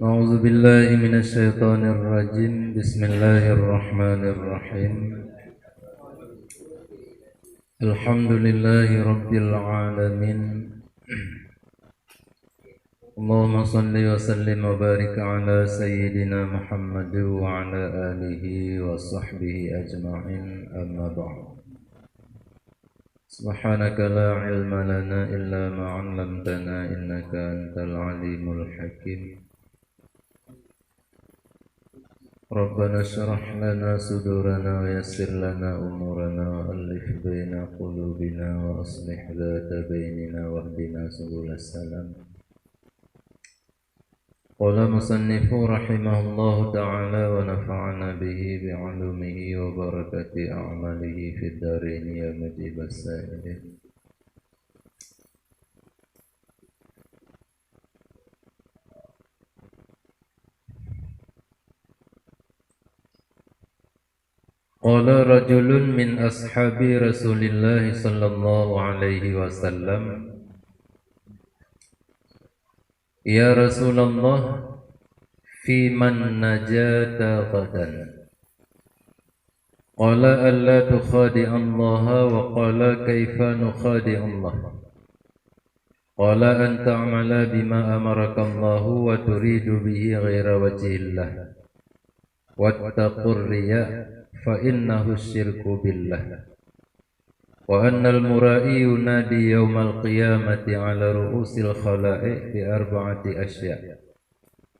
أعوذ بالله من الشيطان الرجيم بسم الله الرحمن الرحيم الحمد لله رب العالمين اللهم صل وسلم وبارك على سيدنا محمد وعلى آله وصحبه أجمعين أما بعد سبحانك لا علم لنا إلا ما علمتنا إنك أنت العليم الحكيم ربنا اشرح لنا صدورنا ويسر لنا أمورنا وألف بين قلوبنا وأصلح ذات بيننا واهدنا سبل السلام. قال مصنف رحمه الله تعالى ونفعنا به بعلومه وبركة أعماله في الدارين يا مجيب السائلين. قال رجل من أصحاب رسول الله صلى الله عليه وسلم يا رسول الله في من نجاة غدا قال ألا تخادع الله وقال كيف نخادع الله قال أن تعمل بما أمرك الله وتريد به غير وجه الله واتقوا الرياء فإنه الشرك بالله وأن المرائي ينادي يوم القيامة على رؤوس الخلائق بأربعة أشياء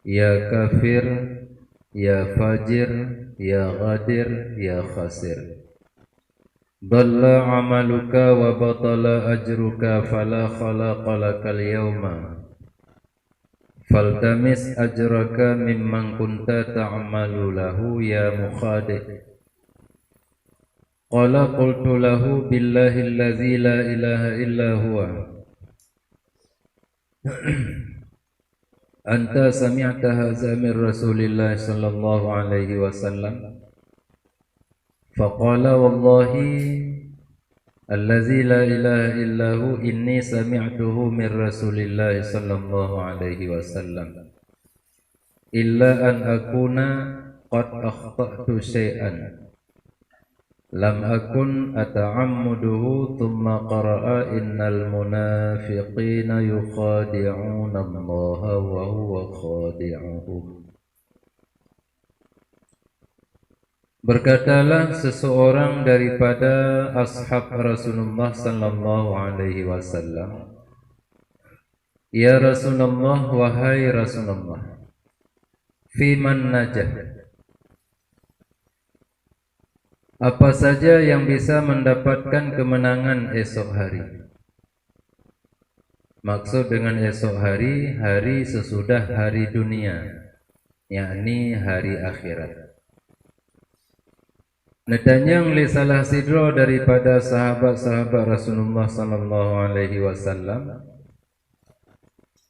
يا كافر يا فاجر يا غادر يا خاسر ضل عملك وبطل أجرك فلا خلاق لك اليوم فالتمس أجرك ممن كنت تعمل له يا مخادع قال قلت له بالله الذي لا إله إلا هو أنت سمعت هذا من رسول الله صلى الله عليه وسلم فقال والله الذي لا إله إلا هو إني سمعته من رسول الله صلى الله عليه وسلم إلا أن أكون قد أخطأت شيئا لم أكن أتعمده ثم قرأ إن المنافقين يخادعون الله وهو خادعهم. Berkatalah seseorang daripada ashab Rasulullah sallallahu alaihi wasallam, ya Rasulullah, wahai Rasulullah, fi man najah, apa saja yang bisa mendapatkan kemenangan esok hari? Maksud dengan esok hari, hari sesudah hari dunia, yakni hari akhirat. Netanyang li salah sidro daripada sahabat-sahabat Rasulullah sallallahu alaihi wasallam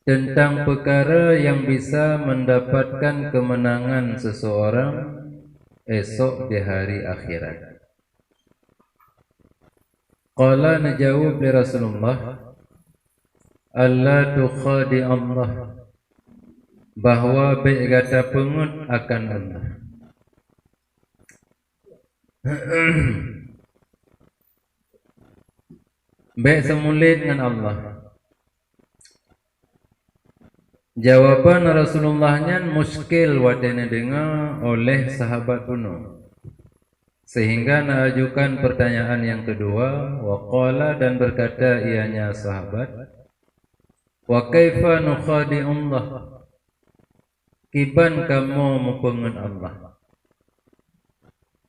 tentang perkara yang bisa mendapatkan kemenangan seseorang esok di hari akhirat. Qala najawab li Rasulullah alla tukhadi Allah, bahwa baik kata pengut akan Allah. Baik semulit dengan Allah. Jawaban Rasulullahnya muskil wadana dengar oleh sahabat kuno, sehingga mengajukan pertanyaan yang kedua. Waqala, dan berkata ianya sahabat, wa kaifa nukhadi Allah, kiban kamu mempengen Allah?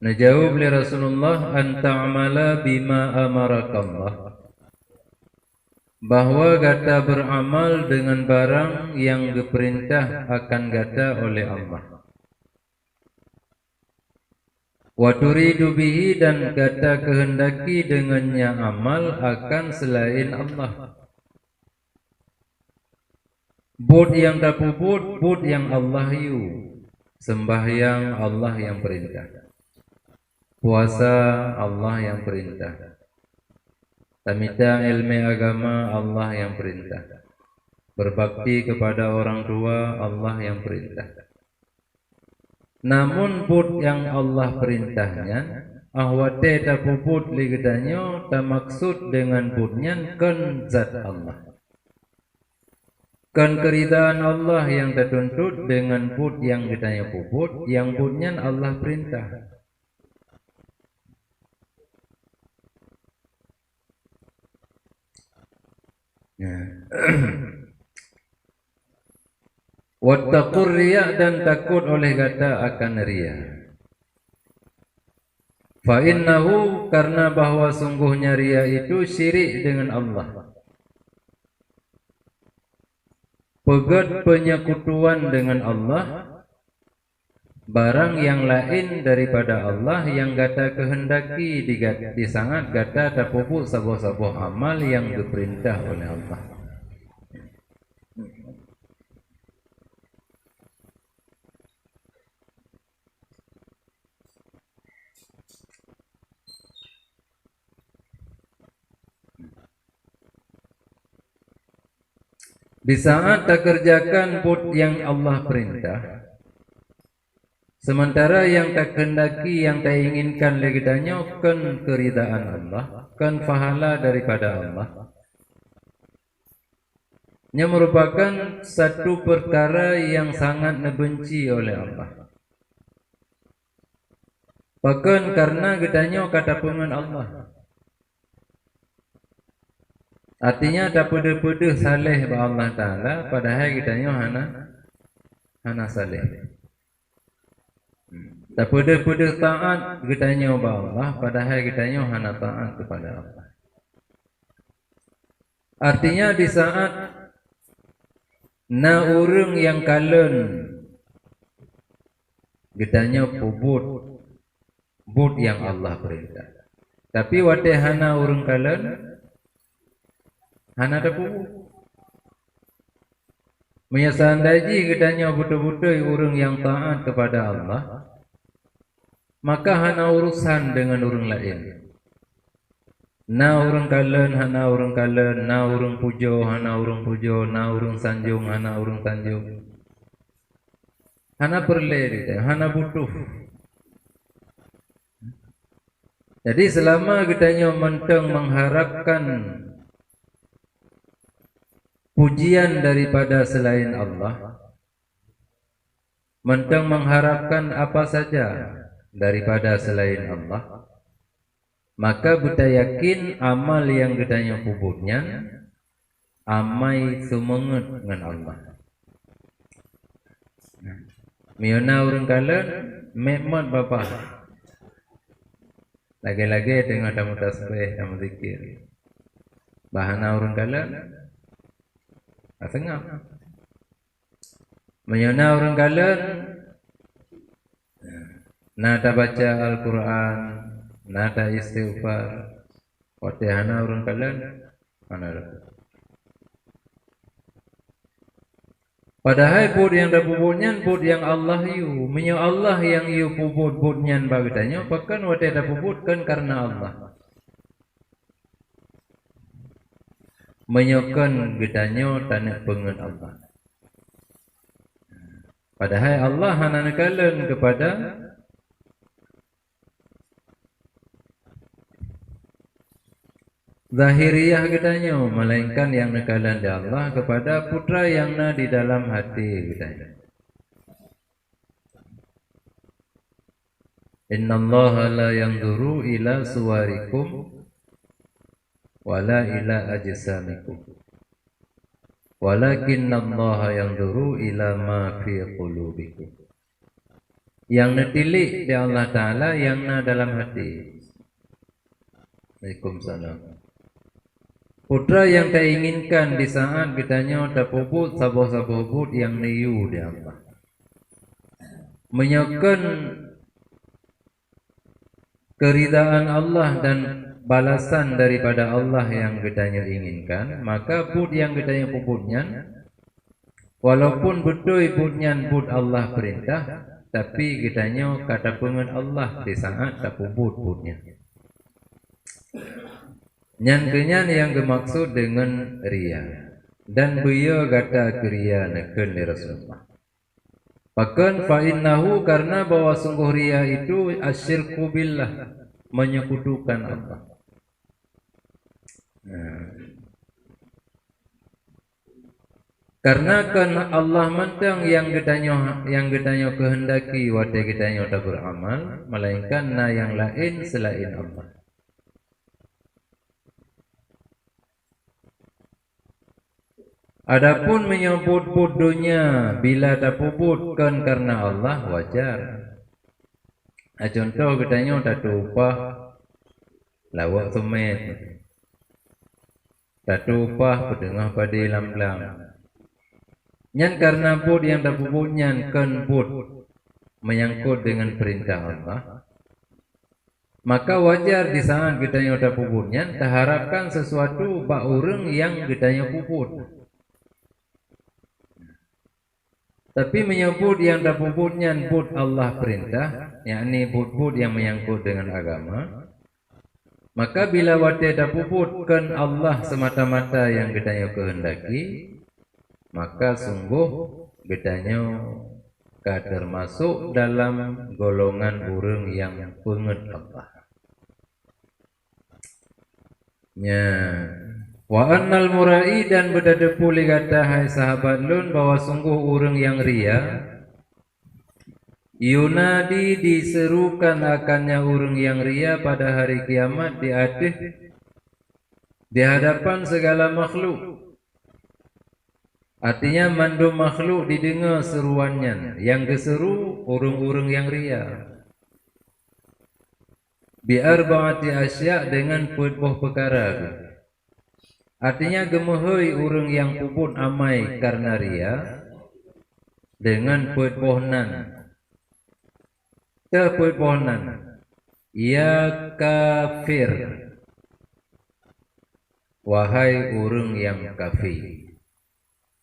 Najawab li Rasulullah an ta'amala bima amarakallah, bahwa gata beramal dengan barang yang diperintah akan gata oleh Allah. Wa turidu bihi, dan gata kehendaki dengannya amal akan selain Allah. Bud yang dapubud, bud yang Allah yu, sembahyang Allah yang perintah, puasa Allah yang perintah, tamita ilmu agama Allah yang perintah, berbakti kepada orang tua Allah yang perintah. Namun put yang Allah perintahnya ahwate ta puput ligedanyo ta maksud dengan putnya kan zat Allah. Kan keridaan Allah yang tertuntut dengan put yang ditanya puput yang putnya Allah perintah. Wattaqur riya dan takut oleh kata akan riya. Fa innahu karena bahwa sungguhnya riya itu syirik dengan Allah. Pegat penyekutuan dengan Allah, barang yang lain daripada Allah yang kata kehendaki disangat kata tapupuk sabuh-sabuh amal yang diperintah oleh Allah. Di saat tak kerjakan put yang Allah perintah, sementara yang tak kehendaki, yang tak inginkan lagi danyo kan keridaan Allah, kan pahala daripada Allah. Ini merupakan satu perkara yang sangat dibenci oleh Allah. Bahkan karena gedanyo kata pengen Allah. Artinya tak pada-pada saleh ba Allah Ta'ala, padahal gedanyo hana saleh. Tak pada-pada taat gedanyo ba Allah, padahal gedanyo hana taat kepada Allah. Artinya di saat na urang yang kalen gedanyo pubut yang Allah perintah. Tapi wate hana urang kalen hana ada pubut. Menyasandaji gedanyo betul-betul urang yang taat kepada Allah, maka hana urusan dengan orang lain. Na orang kalen hana orang kalen, na orang pujo hana orang pujo, na orang sanjung hana orang sanjung. Hana perle, hana butuh. Jadi selama gedanyo menteng mengharapkan pujian daripada selain Allah, menteng mengharapkan apa saja daripada selain Allah, maka kita yakin amal yang gedanyo puputnya amai semangat dengan Allah. Miona urang kalen memang bapa. Lagi-lagi dengan tamu tasbih, tamu zikir. Bahana urang kalen asengap. Miona urang kalen nada baca Al-Quran, nada istighfar, watihana urang kalen mana. Padahal put yang dah puputnya put yang Allah yu, menyo Allah yang yu puputnya bagitanya, bahkan wate dah puputkan karena Allah. Menyokan gedanyo tanah pengen Allah. Padahal Allah hana nekalan kepada Zahiriyah gedanyo, melainkan yang nekalan di Allah kepada putra yang na di dalam hati gedanyo. Inna Allah la yanzuru ila suwarikum wala ila ajsamikum, walakinna Allah yanzuru ila ma fi qulubikum. Yang netilik di Allah Ta'ala yang na dalam hati. Waalaikumsalam. Putra yang tak inginkan di saat kitanya tak puput sabuh-sabuh put yang niu di Allah. Menyokan keridaan Allah dan balasan daripada Allah yang kitanya inginkan, maka put yang kitanya puputnya, walaupun betul putnya put Allah perintah, tapi kitanya kata pengen Allah di saat tak puput putnya. Yang kenyan yang dimaksud dengan riya. dan beliau kata kriya neken di Rasulullah. Bahkan fa innahu karena bahwa sungguh riya itu asyirku billah, menyekutukan Allah. Karena kan Allah mentang yang getanyo kehendaki wate getanyo tak beramal, melainkan na yang lain selain Allah. Adapun menyebut dunia bila tak puputkan karena Allah wajar. Contoh getanyo tak upah lawak sumet, tak upah pedengah pada lam-lam. Nyan karena put yang tak puput nyan kan put menyangkut dengan perintah Allah, maka wajar di saat getanyo tak puput nyan terharapkan sesuatu bak urang yang getanyo puput. Tapi menyebut yang tak puputnya put Allah perintah, yakni put yang menyangkut dengan agama, maka bila wate tak puputkan Allah semata-mata yang getanyo kehendaki, maka sungguh getanyo termasuk dalam golongan urang yang penget Allah. Wa annal murai dan berdepu li kata hai sahabat lun bahwa sungguh urang yang ria yunadi diserukan akannya urang yang ria pada hari kiamat di hadapan segala makhluk. Artinya mandum makhluk didengar seruannya, yang keseru urang-urang yang ria. Bi arba'ati asya dengan buah perkara. Artinya gemehoi urang yang puput amai karena ria dengan perpohonan. Perpohonan. Ya kafir. Wahai urang yang kafir.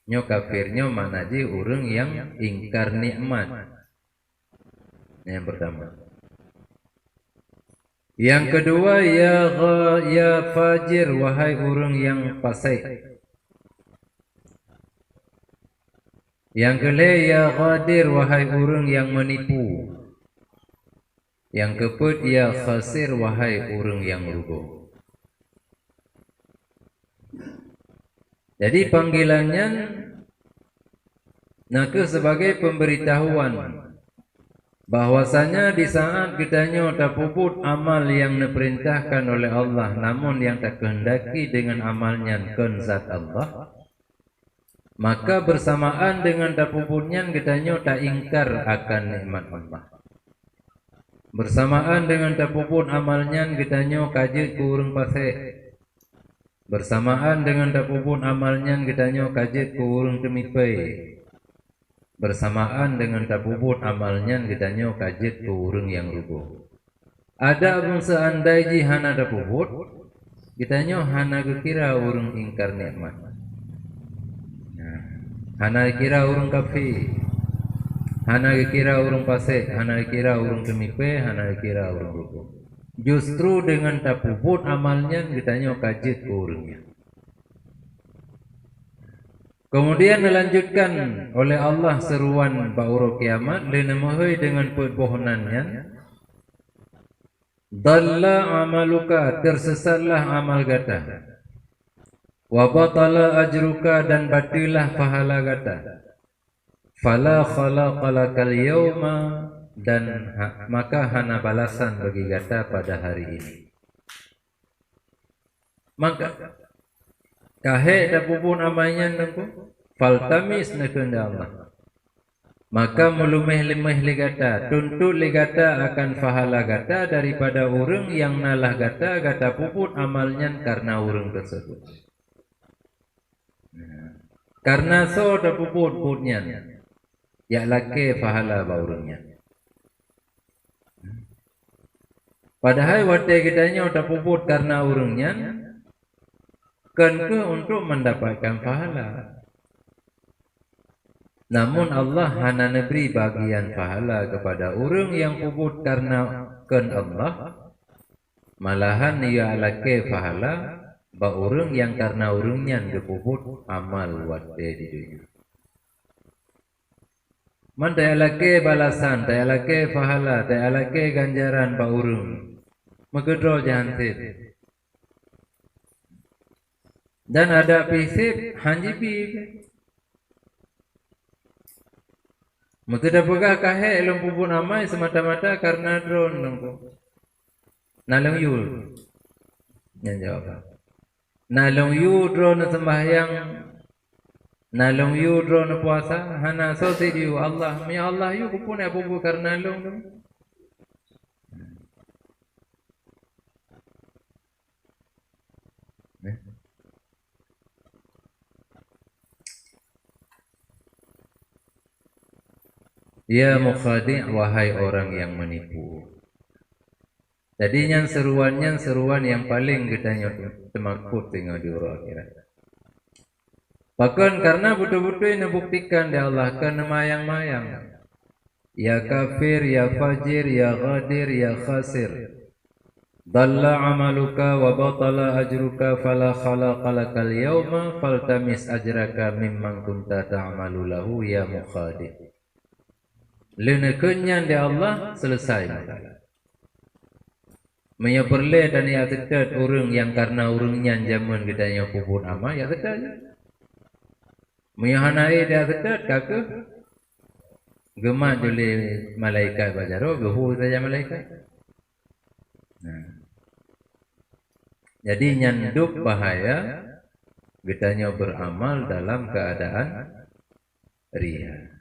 Nyo kafirnya mana je urang yang ingkar nikmat. Yang pertama. Yang kedua ya fajir wahai urang yang fasik. Yang kedua ya ghadir wahai urang yang menipu. Yang keempat ya khasir wahai urang yang rugi. Jadi panggilannya naka sebagai pemberitahuan bahwasanya di saat getanyo tak puput amal yang diperintahkan oleh Allah, namun yang tak kehendaki dengan amalnya kan zat Allah, maka bersamaan dengan tak puputnya getanyo tak ingkar akan nikmat Allah. Bersamaan dengan tak puput amalnya getanyo kajet ke urang pasek. Bersamaan dengan tak puput amalnya getanyo kajet ke urang temipai. Bersamaan dengan tak puput amalnya getanyo kajet ke urang yang rubuh. Ada abang seandai ji hana tak puput, getanyo hana kira urang ingkar nikmat. Hana kira urang kafir, hana kira urang pasek, hana kira urang temipe, hana kira urang rubuh. Justru dengan tak puput amalnya getanyo kajet ke urangnya. Kemudian dilanjutkan oleh Allah seruan bauro kiamat lenemahoi dengan perpohonannya. Dalla amaluka, tersesatlah amal gata. Wa batala ajruka, dan batilah pahala gata. Fala khalaqa lakal yawma, dan maka hana balasan bagi gata pada hari ini. Maka kahe da pupun amanya nangku faltamis nakenda Allah, maka melumeh-lemeh ligata tuntut ligata akan pahala gata daripada urang yang nalah gata puput amalnya karena urang tersebut. Karena so da puput putnya ya lake pahala ba urangnya. Padahal wate kitanya da puput karena urangnya kenke untuk mendapatkan pahala. Namun Allah hana neberi bagian pahala kepada orang yang puput karena ken Allah, malahan ia lake pahala ba urang yang karena urangnya gepuput amal wate di dunia. Man tayalake balasan, tayalake pahala, tayalake ganjaran ba urang. Magedro jantit. Dan ada pisip hanjipi. Mutuda pegah kahe elong pupun amai semata-mata karena drone nunggu. Nalong yul. Yang jawab. Nalong yu drone sembahyang. Nalong yu drone puasa. Hana sosi diu Allah. Mi Allah yu pupun ya pupu karena long tu. Ya mukhadi' wahai orang yang menipu. Jadi yang seruan yang paling gedanya temakut tengok di orang akhirat. Bahkan karena betul-betul ini buktikan di Allah kena mayang-mayang. Ya kafir, ya fajir, ya ghadir, ya khasir. Dalla amaluka wa batala ajruka fala khalaqa lakal yawma faltamis ajraka mimman kunta ta'malu lahu ya mukhadi'. Lenekenyan di Allah selesai masalah. Maya perle dan ya tetet orang yang karena orangnya zaman gedanya pupun ama ya tetet. Maya hanai dia tetet kakak. Gemah juli malaikat bajaro gehu saja malaikat. Jadi nyanduk bahaya gedanya beramal dalam keadaan riya.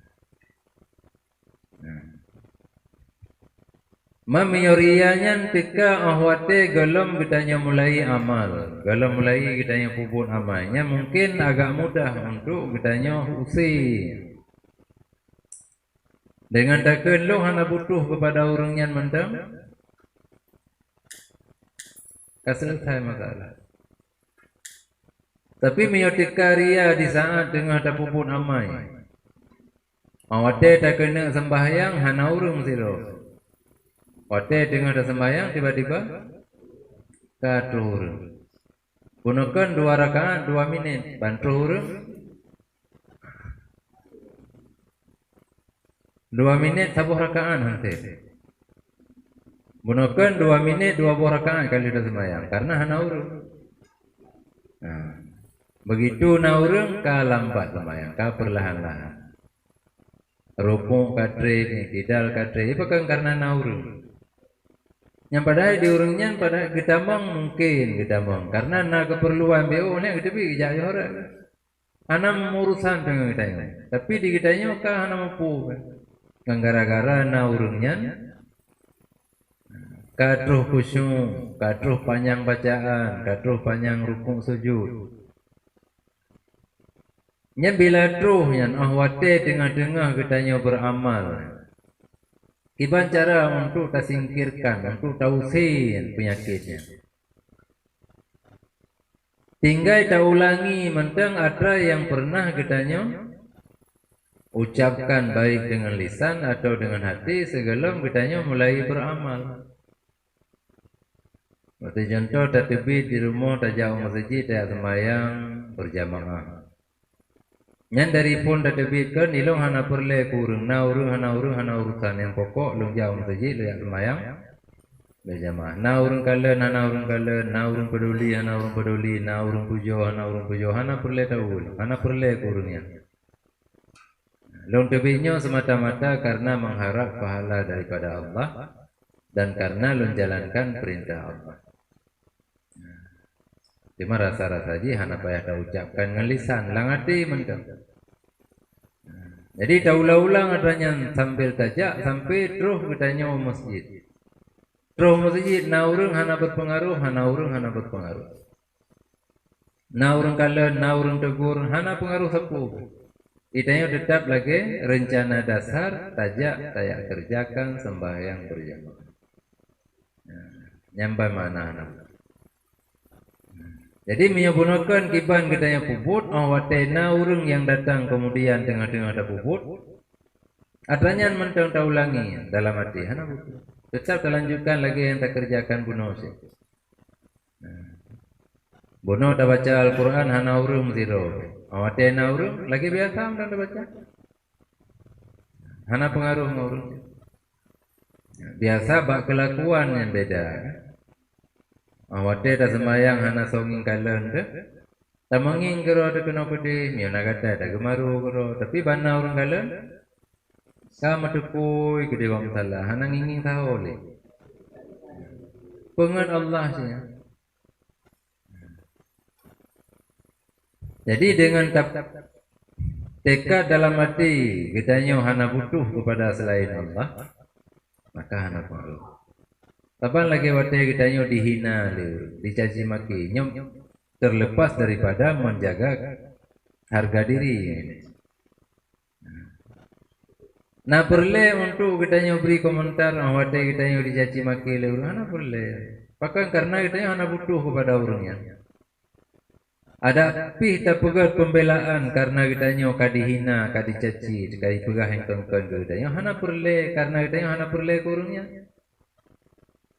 Mamiyorianya tika ahwate galam gedanya mulai amal, galam mulai gedanya pupun amalnya mungkin agak mudah untuk gedanya usin. Dengan takkan lo hana butuh kepada orang yang mendam, selesai masalah. Tapi miyotika ria di saat dengan ada pupun amai. Awate tak kena sembahyang hana urung silo. Wate dengan ada sembahyang tiba-tiba katuh urung. Gunakan 2 rakaat 2 minit bantu urung. 2 minit 1 rakaat nanti. Gunakan 2 minit 2 rakaat kali ada sembahyang karena hana urung. Begitu na urung ka lambat sembahyang, ka perlahan-lahan. Rukuk kadre, tidal kadre, bukan karena naurung. Yang padahal di urungnya pada gedamang mungkin gedamang karena na keperluan BO ni kita pergi jaya orang. Ana urusan dengan kita ini. Tapi di kita ini maka ana mampu. Gara-gara na urungnya kadruh khusyuk, kadruh panjang bacaan, kadruh panjang rukuk sujud. Nya bila truh yang ahwate tengah-tengah katanya beramal. Iban cara untuk tersingkirkan, untuk tausin penyakitnya. Tinggal tak ulangi mentang ada yang pernah katanya ucapkan baik dengan lisan atau dengan hati segala katanya mulai beramal. Waktu contoh tak terbit di rumah tak jauh masjid tak sembahyang berjamaah. Yang dari pun dah terbitkan ilong hana perle kurung na urung hana urusan yang pokok long jauh masjid lo yang semayang berjamaah. Na urung kalen hana urung kalen, na urung peduli hana urung peduli, na urung pujo hana perle tahu, hana perle kurungnya. Long terbitnya semata-mata karena mengharap pahala daripada Allah dan karena long jalankan perintah Allah. Cuma rasa-rasa je hana payah tak ucapkan dengan lisan lang hati mentang. Jadi tak ulang-ulang adanya sambil tajak sampai terus katanya masjid. Terus masjid na urang hana berpengaruh, hana berpengaruh. Na urang kalen, na urang tegur, hana pengaruh sapu. Itanya tetap lagi rencana dasar tajak tayak kerjakan sembahyang berjamaah. Nyampai mana anak. Jadi menyebutkan kiban katanya puput, awatena urung yang datang kemudian tengah-tengah ada puput. Adanya mentang tak ulangi dalam hati, hana puput. Tetap terlanjutkan lagi yang tak kerjakan bunuh. Bono dah baca Al-Quran hana urung zero. Awate na urung lagi biasa dah baca. Hana pengaruh urung. Biasa bak kelakuan yang beda. Awate dah semayang hana songing kalan dah. Tamanging kero ada kena pede, miana kata ada gemaru kero. Tapi bana urung kalan. Sama tekui gede wang salah. Hana nginging tahu le. Pengen Allah saja. Jadi dengan tekad dalam hati kitanya hana butuh kepada selain Allah, maka hana pengaruh. Kapan lagi waktu kitanya dihina, dicaci maki, terlepas daripada menjaga harga diri. Nah perlu untuk kitanya beri komentar, waktu kitanya dicaci maki, hana perlu. Bahkan karena kitanya hana butuh kepada orangnya. Ada pi tak pegat pembelaan karena kitanya kadihina, kadicaci, kadi pegah yang tongkan kitanya hana perle karena kitanya hana perle kurungnya.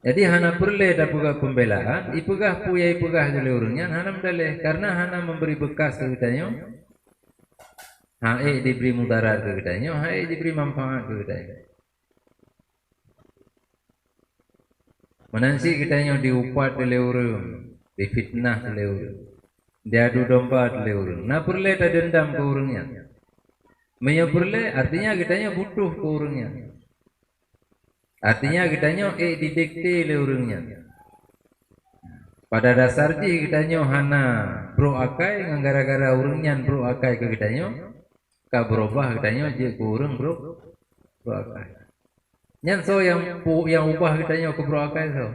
Jadi hana perle tak pegat pembelaan, ipegah puya ipegah jole urungnya hana mendaleh karena hana memberi bekas ke kitanya. Hae diberi mudarat ke kitanya, hae diberi manfaat ke kitanya. Menansi kitanya diupat oleh urung, difitnah oleh urung. Dia adu domba oleh urung. Nah perle tak dendam ke urungnya. Menya perle artinya kitanya butuh ke urungnya. Artinya kitanya didikte oleh urungnya. Pada dasarnya kitanya hana bro akai gara-gara urungnya bro akai ke kitanya. Ka berubah kitanya je ke urung bro akai. Nyan so yang ubah kitanya ke bro akai so.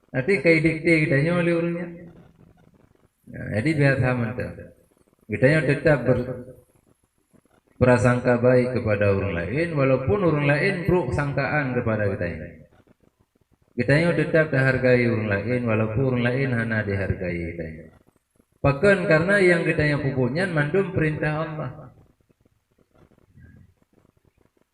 Nanti kai dikte kitanya oleh orangnya. Jadi biasa mentah. Kitanya tetap berprasangka baik kepada orang lain, walaupun orang lain buruk sangkaan kepada kitanya. Kitanya tetap dihargai orang lain, walaupun orang lain hana dihargai kitanya. Bahkan karena yang kitanya pupuknya mandum perintah Allah.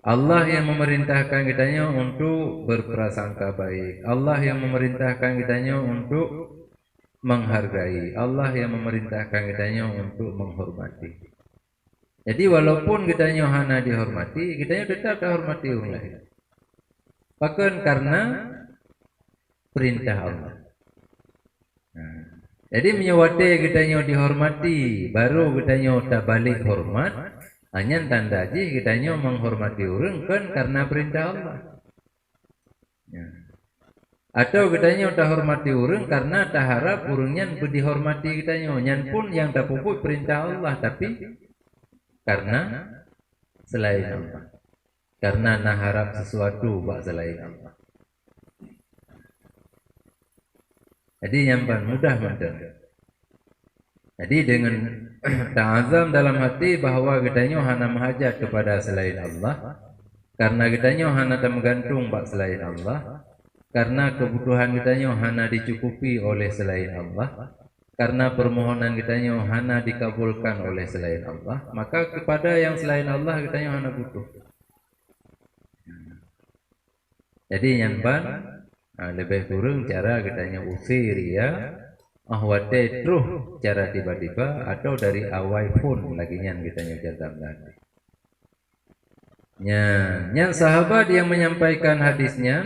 Allah yang memerintahkan kitanya untuk berprasangka baik. Allah yang memerintahkan kitanya untuk menghargai. Allah yang memerintahkan kitanya untuk menghormati. Jadi walaupun kitanya hana dihormati, kitanya tetap dihormati orang lain. Bahkan karena perintah Allah. Jadi menyewate kitanya dihormati, baru kitanya tak balik hormat. Hanya tanda aja kitanya menghormati orang kan karena perintah Allah. Atau kitanya tak hormati orang karena tak harap orangnya dihormati kitanya. Nyan pun yang tak pupuk perintah Allah tapi karena selain Allah. Karena nak harap sesuatu buat selain Allah. Jadi nyampan mudah mudah. Jadi dengan ta'azam dalam hati bahawa kitanya hana menghajat kepada selain Allah, karena kitanya hana tergantung bak selain Allah, karena kebutuhan kitanya hana dicukupi oleh selain Allah, karena permohonan kitanya hana dikabulkan oleh selain Allah, maka kepada yang selain Allah kitanya hana butuh. Jadi nyampan lebih kurang cara kitanya usir ya. Ahwate truh cara tiba-tiba atau dari awal pun lagi nyan kita nyucapkan tadi. Nyan sahabat yang menyampaikan hadisnya,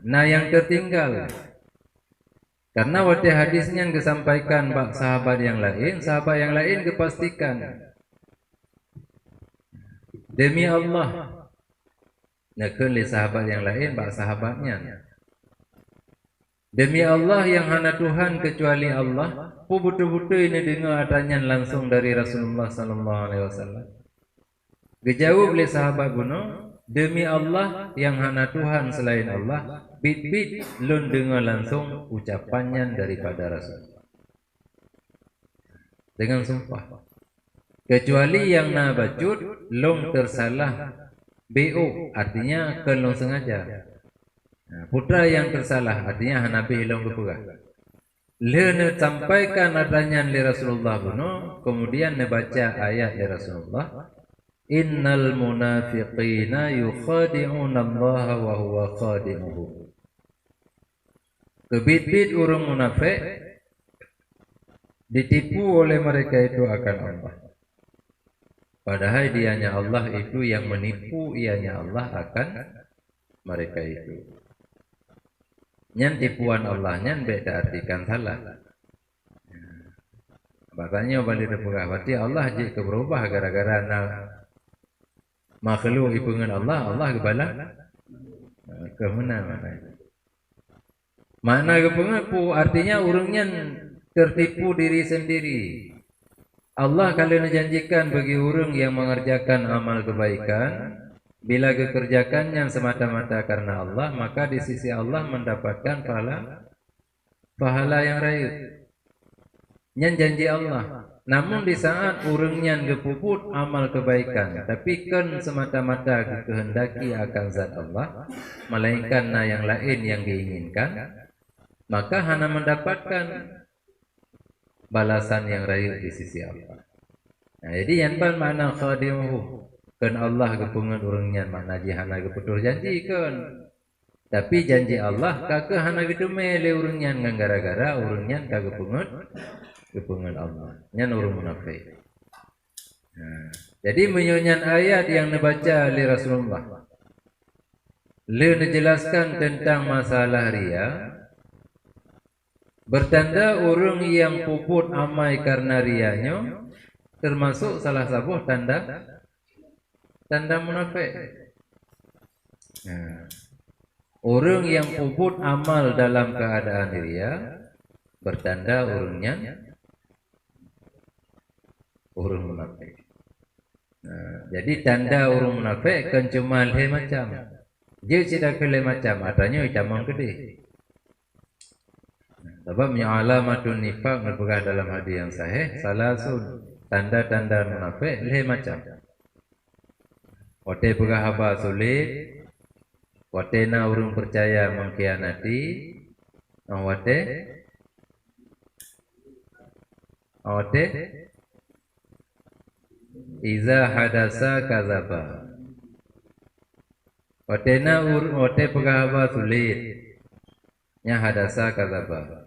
nah yang tertinggal. Karena waktu hadisnya disampaikan bak sahabat yang lain kepastikan. Demi Allah, nak li sahabat yang lain bak sahabatnya. Demi Allah yang hana Tuhan kecuali Allah, pu betul-betul ini dengar adanya langsung dari Rasulullah sallallahu alaihi wasallam. Dijawab oleh sahabat kuno, demi Allah yang hana Tuhan selain Allah, bit-bit lun dengar langsung ucapannya daripada Rasulullah. Dengan sumpah. Kecuali yang na bacut long tersalah BO artinya kelong sengaja. Putra yang tersalah artinya Hanabi hilang kepegah. Lene sampaikan adanya li Rasulullah buno, kemudian nebaca ayat li Rasulullah. Innal munafiqina yukhadi'una Allah wa huwa khadi'uhum. Kebit-bit orang munafik ditipu oleh mereka itu akan Allah. Padahal dianya Allah itu yang menipu, ianya Allah akan mereka itu. Nyan tipuan Allah nyan beda artikan salah. Makanya balik repugah berarti Allah jika berubah gara-gara makhluk ipungan Allah, Allah kebala ke mana. Makna kepengapu artinya orangnya tertipu diri sendiri. Allah kalau menjanjikan bagi orang yang mengerjakan amal kebaikan, bila kekerjakannya semata-mata karena Allah, maka di sisi Allah mendapatkan pahala yang raib. Nyan janji Allah. Namun di saat orangnya gepuput amal kebaikan, tapi kan semata-mata kehendaki akan zat Allah, melainkan yang lain yang diinginkan, maka hanya mendapatkan balasan yang raib di sisi Allah. Nah, jadi yang makna khadimuhu kan Allah kepungan orangnya makna jihana keputur janji kan. Tapi janji Allah kagak hana gitu mele orangnya ngan gara-gara orangnya kagak kepungan Allah. Nyan orang munafik. Nah, jadi menyonyan ayat yang dibaca oleh Rasulullah. Le menjelaskan tentang masalah riya. Bertanda orang yang puput amai karena rianya termasuk salah satu tanda munafik. Nah, orang yang puput amal dalam keadaan ria bertanda orangnya orang munafik. Nah, jadi tanda orang munafik kan cuma le macam. Dia tidak kele macam, adanya hitamang gede. Sebab alamatun nifaq berpegang dalam hadis yang sahih, salasun tanda-tanda munafik le macam. Wate pegah haba sulit, wate na orang percaya mengkhianati, wate iza hadasa kazaba. Wate na wate pegah haba sulit, nya hadasa kazaba.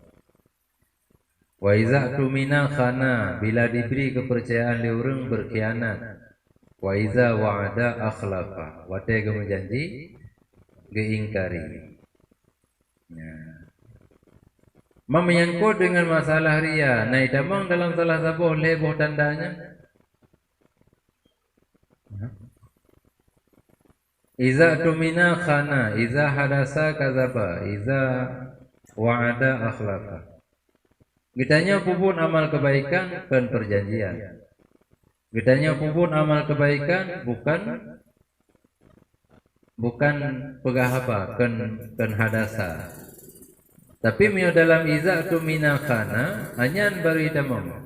Wa iza tumina khana, bila diberi kepercayaan oleh orang berkhianat. Wa iza wa'ada akhlafa, wate ge menjanji ge ingkari. Menyangkut dengan masalah riya, nah damang dalam salah satu leboh tandanya. Iza tumina khana, iza hadasa kazaba, iza wa'ada akhlafa. Gitanya pupun amal kebaikan kan perjanjian. Gitanya pupun amal kebaikan bukan pegahaba kan hadasa. Tapi mio dalam iza tu minakana hanya beri damam.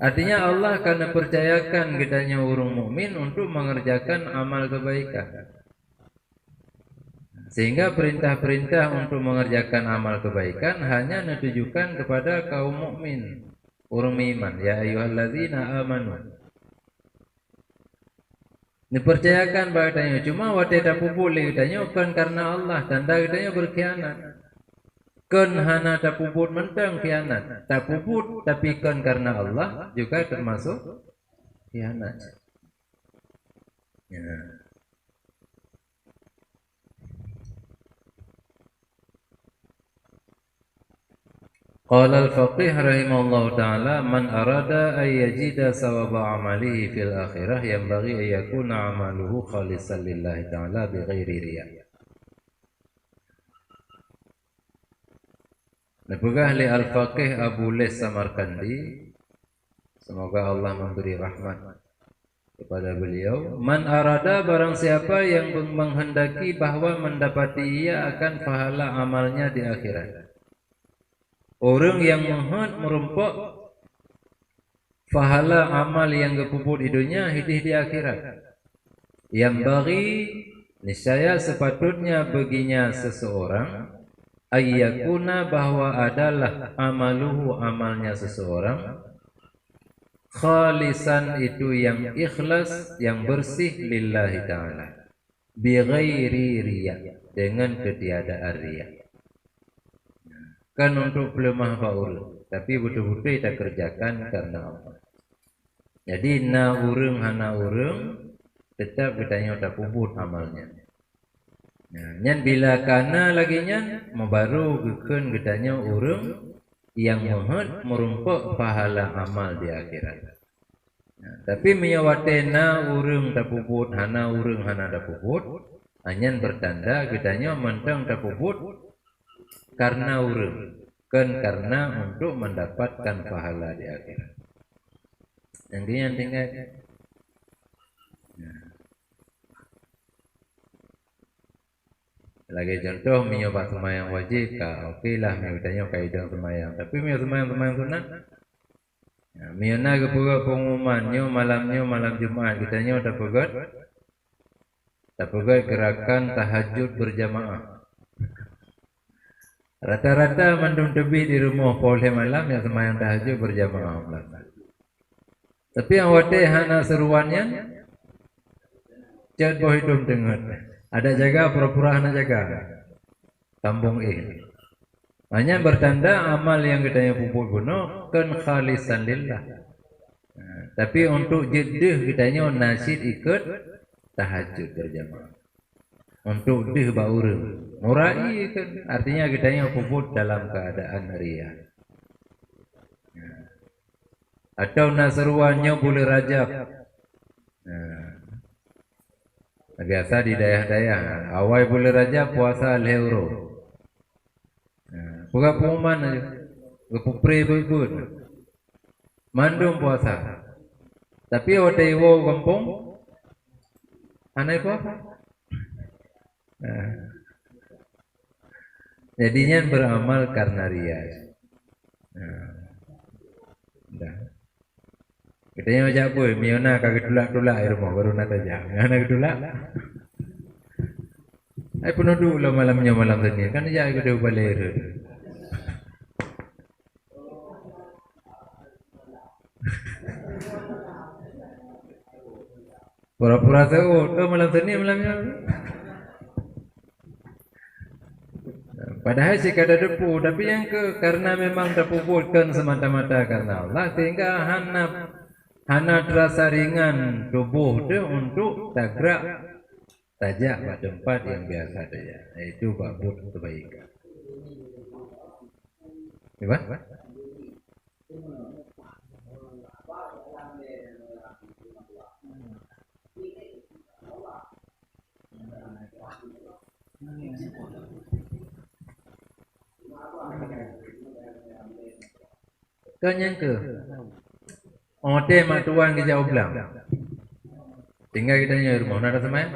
Artinya Allah akan percayakan gitanya orang mukmin untuk mengerjakan amal kebaikan. Sehingga perintah-perintah untuk mengerjakan amal kebaikan hanya ditujukan kepada kaum mukmin, orang iman. Ya ayyuhallazina amanu. Dipercayakan bahwasanya cuma wateda pupuli katanya bukan karena Allah, tanda katanya berkhianat. Kan hana tak puput mentang khianat. Tak puput tapi kan karena Allah juga termasuk khianat. Ya. Qala al-faqih rahimahullah ta'ala man arada ay yajida sawaba amalihi fil akhirah yanbaghi ay yakuna amaluhu khalisan lillahi ta'ala bighairi riya. Napugah li al-faqih Abu Lis Samarkandi, semoga Allah memberi rahmat kepada beliau. Man arada barang siapa yang menghendaki bahwa mendapati ia akan pahala amalnya di akhirat. Orang yang merempok pahala amal yang kepuput di dunia hidih di akhirat. Yang bagi niscaya sepatutnya baginya seseorang ayyakuna bahwa adalah amaluhu amalnya seseorang khalisan itu yang ikhlas yang bersih lillahi ta'ala bi ghairi riya dengan ketiadaan riya. kan untuk pelemah baur, tapi betul-betul kita kerjakan karena Allah. Jadi na urung hana urung tetap kita tak puput amalnya. Nah, nyan bila kana lagi nyan membaru geken kita urung yang mohon merumpuk pahala amal di akhirat. Nah, tapi menyawate na urung tak puput, hana urung hana tak puput, hanya bertanda kitanya mentang tak puput karena urung, kan karena untuk mendapatkan pahala di akhirat. Yang tinggal. Nah. Lagi contoh menyoba semayang wajib, okey lah miutanya kaidah semayang. Tapi miut semayang sunat. Nah, miuna kepuga pengumumannya malam Jumat kitanya udah pegat. Tak pegat gerakan tahajud berjamaah. Rata-rata mandung tebi di rumah poleh malam yang semayang tahajud berjamaah. Tapi yang wate hana seruannya chat boh hidup dengar. Ada jaga pura-pura hana jaga. Sambung hanya bertanda amal yang kita pupuk guna kan khalisan lillah. Tapi untuk jedih kitanya nasid ikut tahajud berjamaah. Untuk dih baurung. Murai kan artinya kitanya pupuk dalam keadaan riya. Atau nasruannya boleh rajab. Biasa di daerah-daerah awal bulan Rajab puasa al-hero. Bukan pengumuman aja. Kepupre pun. Mandung puasa. Tapi waktu itu kampung aneh apa? Jadinya beramal karena riya. Kita yang macam apa? Miona kagak tulak air mau baru nak aja. Ngana tulak. Ai penuh dulu malamnya malam tadi. Kan dia ikut balik. Pura-pura tahu, malam tadi malamnya. Padahal sih kada depu, tapi yang karena memang terpupulkan semata-mata karena Allah sehingga hana terasa ringan tubuh tu untuk tak tajak pada tempat yang biasa saja. Itu babut kebaikan. Apa? Kan yang ke Ote mak tuan ke jauh belang. Tinggal kita nyari rumah nak ada semai.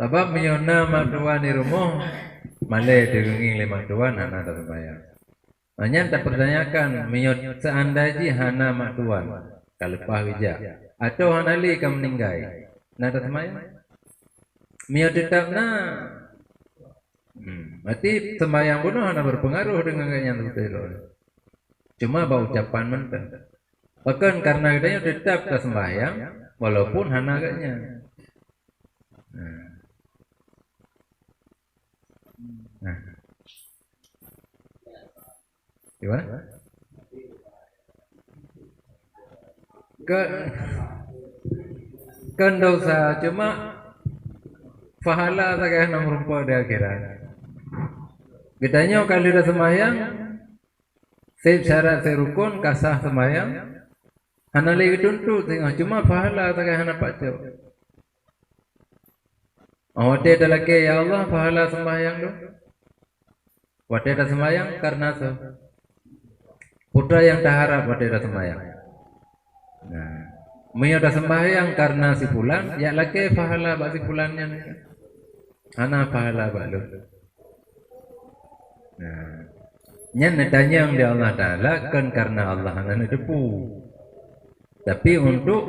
Sebab miona mak tuan di rumah malai digenging lima tuan anak ada semai. Hanya tak pertanyakan miot seandainya hana mak tuan kalau pah wija atau hana li kam meninggai. Nak ada semai. Miot tetap na. Berarti sembahyang pun hanya berpengaruh dengan yang tertentu. Cuma bau ucapan mentah. Bahkan karena katanya tetap ke sembahyang walaupun hanya agaknya. Gimana? Kan dosa cuma pahala tak kaya nomor rumput di akhirat. Kitanya kalau dah sembahyang, sep syarat serukun kasah sembahyang, hana lagi tuntut tengah cuma pahala tak kaya hana pacau. Awak ada lagi ya Allah pahala sembahyang tu. Awak ada sembahyang karena putra yang tak harap awak ada sembahyang. Nah, Mio dah sembahyang karena si pulan, ya lagi pahala bagi pulannya. Hana pahala balu. Nah, nyan tanya yang dia Allah Taala kan karena Allah hana depu. Tapi untuk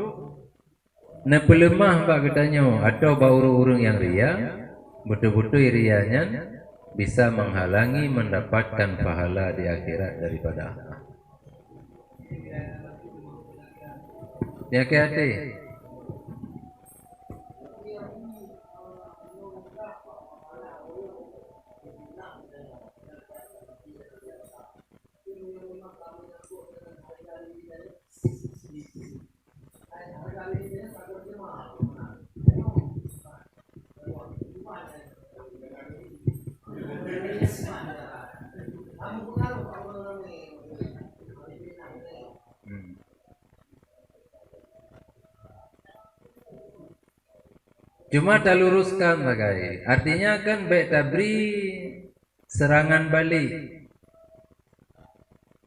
nepelemah bak katanya atau bauru-urung yang ria, betul-betul rianya bisa menghalangi mendapatkan pahala di akhirat daripada Allah. Ya hati. Hmm. Cuma tak luruskan bagai. Artinya kan baik tabri serangan balik.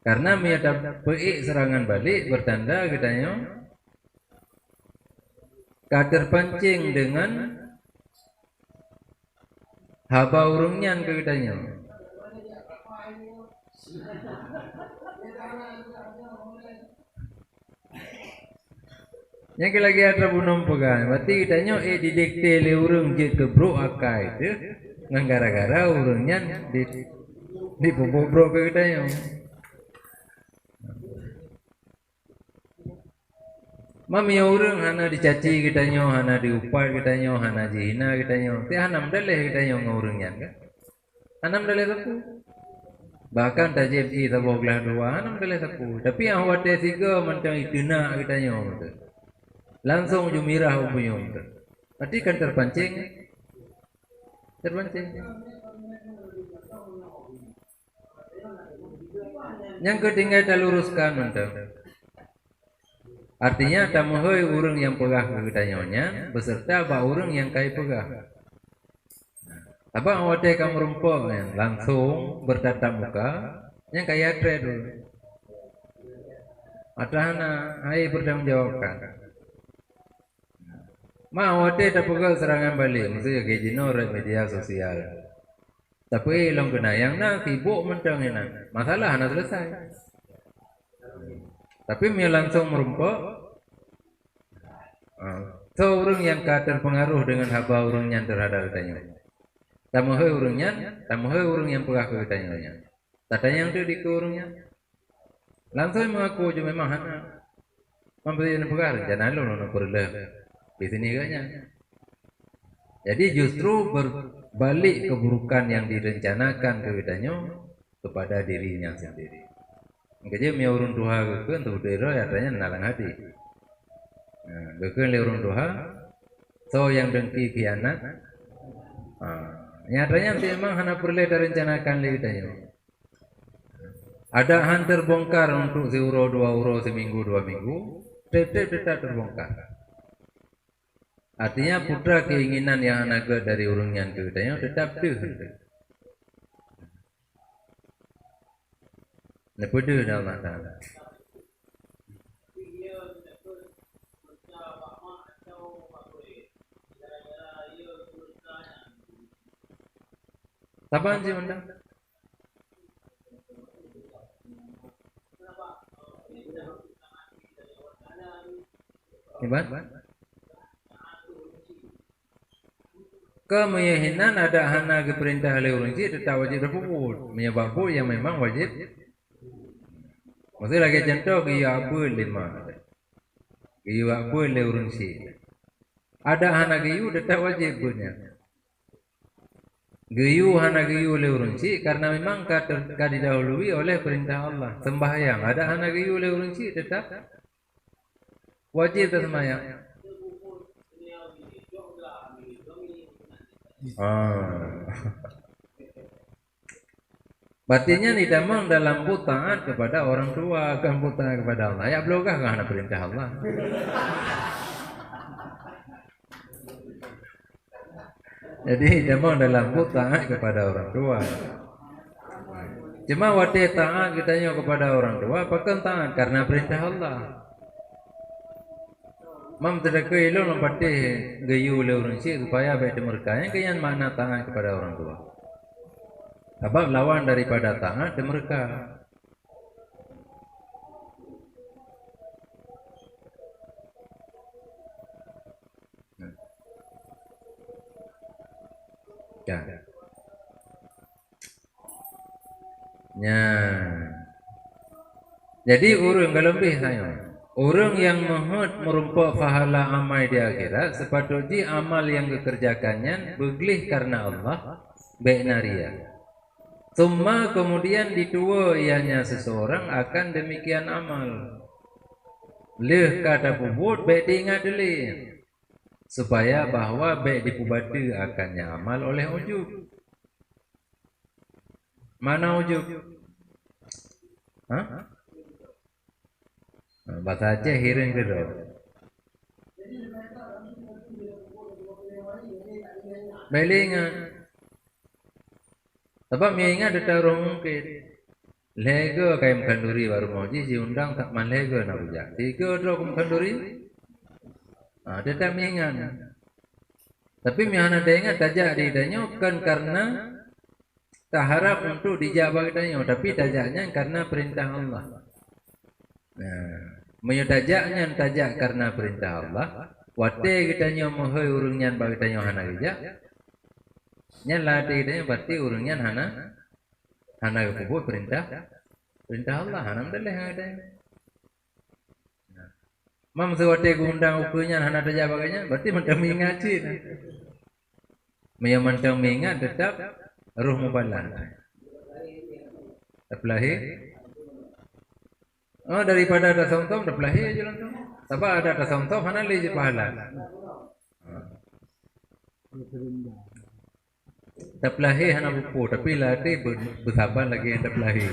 Karena mia peik serangan balik bertanda katanya terpancing dengan haba urungnya ke katanya. Yang lagi ada bunum pegang, berarti katanya didikte le urung je ke bro akai itu, ngan gara-gara urungnya di bro ke katanya. Mami orang hana dicaci katanya, hana diupar katanya, hana dihina katanya. Ti hanam daleh katanya ngurungnya kan. Hanam daleh sapu. Bahkan tajib i taboglah dua hanam daleh sapu. Tapi yang wate tiga macam ikena katanya. Langsung jumirah punya. Berarti kan terpancing. Terpancing. Yang ketiga kita luruskan macam. Artinya tamuhoi urang yang pegah kegitannya beserta ba urang yang kai pegah. Abang awate kamu rumpok langsung bertatap muka yang kaya dulu. Atahana hai bertanggung jawabkan. Ma awate tak pegah serangan balik maksudnya ke jinor media sosial. Tapi long kena yang na sibuk mentang ini masalah na selesai. Tapi dia langsung merumpok. So orang yang terpengaruh dengan haba orangnya terhadap katanya. Tamuhai orangnya, tamuhai orang yang pegah ke katanya. Tatanya yang tu di orangnya. Langsung mengaku je memang hana. Memberi yang pegah rencana lo nak perlah. Di sini katanya. Jadi justru berbalik keburukan yang direncanakan ke katanya kepada dirinya sendiri. Kerja mi urun tuha ke untuk dero artinya nalang hati. Bekel le urun tuha, so yang dengki khianat. Nyatanya memang hana perlu direncanakan le katanya. Ada han terbongkar untuk seuro 2 euro seminggu 2 minggu, tetap terbongkar. Artinya putra keinginan yang hana ke dari urungnya ke katanya tetap tu. Nepudu Allah Ta'ala. Apaan sih undang? Iban? Kemeyahinan ada hana ke perintah oleh orang cik tetap wajib berpukul. Menyebabkan yang memang wajib. Maksudnya lagi contoh gaya apa lima. Gaya apa le orang cik. Ada hana gayu tetap wajib punya. Gayu hana gayu le orang cik karena memang didahului oleh perintah Allah. Sembahyang ada hana gayu le orang cik tetap wajib sembahyang. Batinnya didamang dalam taat kepada orang tua, kan taat kepada Allah. Ya belokah karena perintah Allah. Jadi didamang dalam taat kepada orang tua. Cuma wate taat kitanya kepada orang tua, apakah taat karena perintah Allah. Mam terdekat ilo nampati gayu le orang cik supaya baik mereka yang kian mana taat kepada orang tua. Sebab lawan daripada taat mereka. Ya. Jadi urang kalau lebih saya. Orang yang mahut merumpok pahala amal di akhirat sepatutnya amal yang dikerjakannya beglih karena Allah baik naria. Semua kemudian ditua ianya seseorang akan demikian amal. Leh kata pubut baik diingat dulu supaya bahwa baik dipubati akannya amal oleh ujub. Mana ujub? Hah? Bahasa Aceh hiring ke do. Belingan. Sebab mengingat ada orang mungkin. Lega kayak kanduri baru mau ji undang tak man lega nak bujak. Tiga dua kanduri. Dia tak mengingat. Tapi mihana dia ingat tajak di danyo kan karena tak harap untuk dijawab danyo, tapi tajaknya karena perintah Allah. Menyutajaknya tajak karena perintah Allah. Wate kitanya mohoi urungnya bagi danyo hana bijak. Nyan lati kitanya berarti urungnya hana kubur perintah Allah hana mendalih kitanya. Mam sewate gundang ukunya hana tajak bagainya berarti mentang mengaji. Mentang mengat tetap ruh mubalan. Terpelahi. Daripada ada somtom terpelahi aja langsung. Sebab ada somtom hana lagi pahala. Terpelahi hana buku tapi latih bersabar lagi yang terpelahi.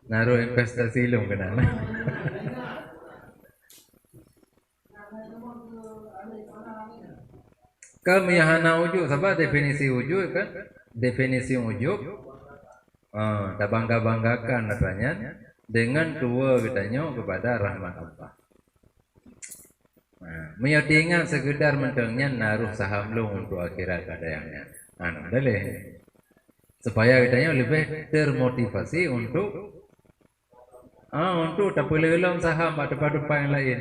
Naruh investasi lu kena. Kemihana wujud, sebab definisi wujud kan? Definisi wujud tak bangga-banggakan katanya dengan dua katanya kepada rahmat Allah. Menyadingan sekedar mentengnya naruh saham lu untuk akhirat kadangnya. Dalih. Supaya katanya lebih termotivasi untuk tak boleh ulang saham atau tempat yang lain.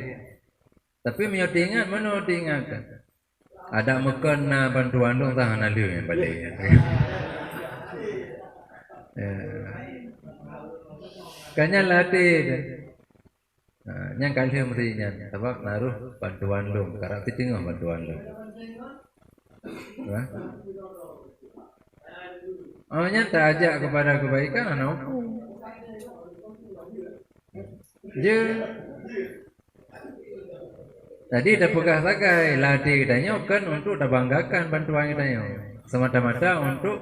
Tapi menyadingan mana diingatkan? Ada makan bantuan dong tahan aliu yang balik. Kanya latih. Yang kali mestinya sebab naruh bantuan dong. Karena tinggal bantuan dong. Tak ajak kepada kebaikan anak hukum. Tadi dah pegah sakai latih katanya kan untuk dah banggakan bantuan katanya. Semata-mata untuk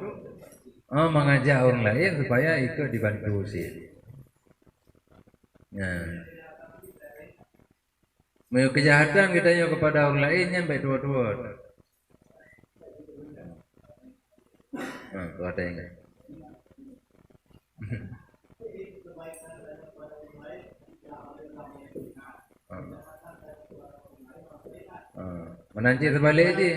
mengajak orang lain supaya ikut dibantu sih. Mau kejahatan katanya kepada orang lain yang baik dua-dua. Tu ada yang menanci terbalik je.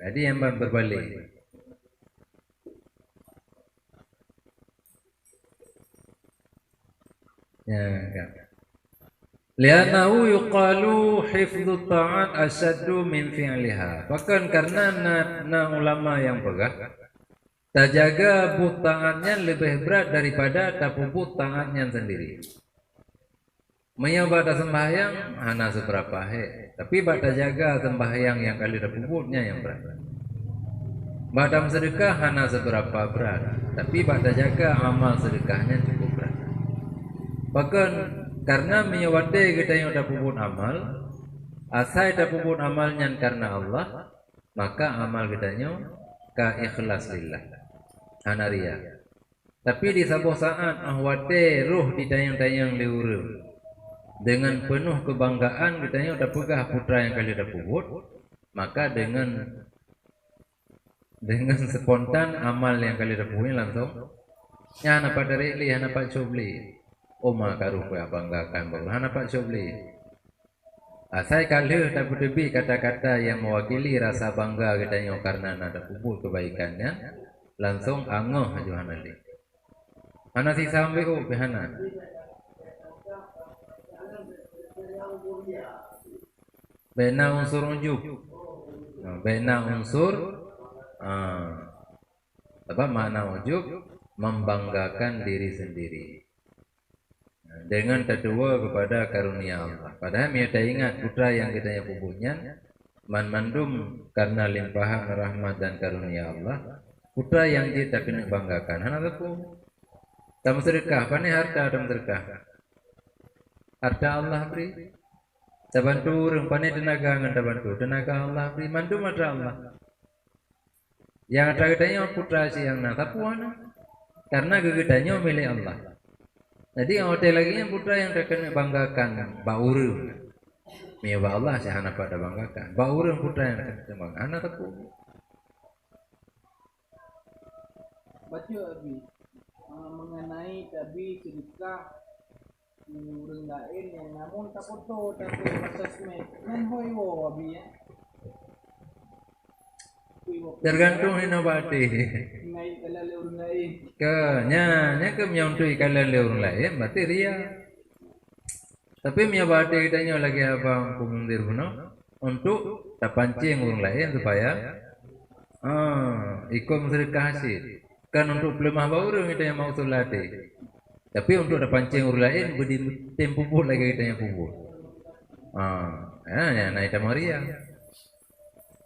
Jadi yang berbalik. Lianahu yuqalu hifdhu ta'at asyaddu min fi'liha. Bahkan karena ulama yang pegah terjaga ta'atnya lebih berat daripada tapubut ta'atnya sendiri. Menyebabkan sembahyang hana seberapa tapi bata jaga sembahyang yang kali tapubutnya yang berat. Badam sedekah hana seberapa berat, tapi bata jaga amal sedekahnya cukup berat. Bahkan karena menyewade kita yang tapubut amal, asai tapubut amalnya karena Allah, maka amal kitanya ka ikhlas lillah. Hana riya. Tapi di sebuah saat ahwate ruh di tayang-tayang liuru dengan penuh kebanggaan kitanya udah pegah putra yang kali tapubut, maka dengan spontan amal yang kali tapubut langsung ya hana pada reli hana pak cobli. Oma karuh ya banggakan baru hana pak cobli. Saya kali tak berdebi kata-kata yang mewakili rasa bangga kitanya karena ada kubur kebaikannya langsung angoh aja hana li. Hana si sampai hana. Bena unsur ujub. Bena unsur apa makna ujub? membanggakan diri sendiri dengan tertua kepada karunia Allah. Padahal kita ingat putra yang kita pupunya mandum karena limpahan rahmat dan karunia Allah. Putra yang kita kena banggakan. Hana tapu. Tam sedekah, pane harta tam sedekah. Harta Allah beri. Tabantu urang pane tenaga ngan tabantu. Tenaga Allah beri mandum harta Allah. Yang ada gedanya putra siang na tapu ana. Karena gegedanya milik Allah. Jadi hotel lagi yang putra yang terkena banggakan bauru. Mia Allah sehana pada banggakan. Bauru putra yang terkena banggakan. Anak tapu. Baca Abi mengenai tabi sedekah orang lain yang namun tak foto tapi sosmed nan hoiwo Abi ya. Tergantung hina bati. Ngai kalale orang lain. Nya ke myontui kalale orang lain berarti ria. Tapi mia bati kitanya lagi abang kumundir puno untuk tapancing orang lain supaya ikut sedekah hasil. Kan untuk pelemah baru kita yang mau sulati. Tapi untuk tapancing orang lain beri tempo pun lagi kita yang pupuk. Naik tamaria.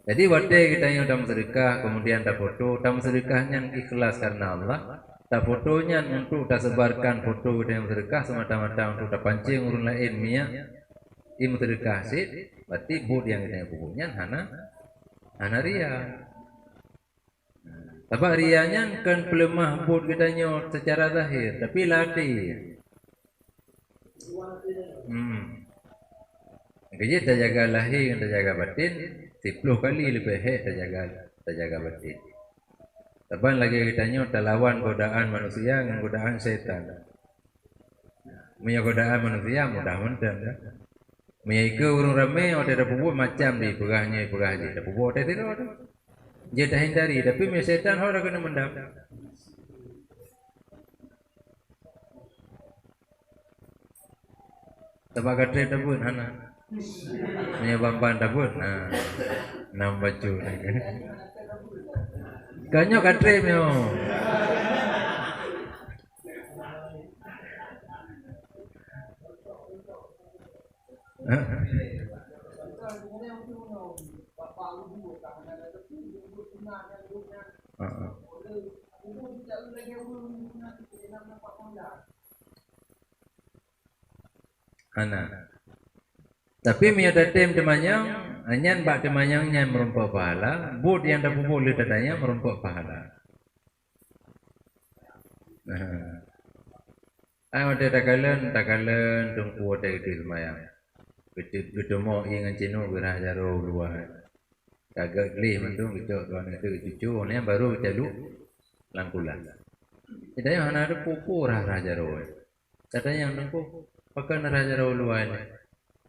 Jadi waktu kita yang dalam sedekah, kemudian tak foto, dalam sedekahnya ikhlas karena Allah, tak fotonya untuk tak sebarkan foto kita yang sedekah semata-mata untuk tak pancing orang lain mia, ini sedekah sih, berarti bud yang kita yang pupunya hana ria. Tapi rianya kan pelemah bud kita secara zahir, tapi latih. Jadi tak jaga lahir, tak jaga batin. 10 kali lebih terjaga batin. Taban lagi kitanya terlawan godaan manusia dengan godaan setan. Punya godaan manusia mudah mudahan ya. Punya ike urung ramai ada pupu macam di pegahnya ada pupu ada tidak ada. Dia dah hindari tapi punya setan orang kena mendam. Tabak katre tabun hana. Punya bamban tabut nam baju kanyo katre myo ana. Tapi mia datem temanyang, anyan bak temanyangnya merumpok pahala, bud yang dah pupuk le dadanya merumpok pahala. Ada takalan tungku ada itu semayang. Kita mau ingat cino gerah jaro luar. Kagak geli mendung gitu tuan itu cucu ni baru calu langkulan. Kita yang hana ada pupuk rah jaro. Katanya yang tungku pakai rah jaro luar ni.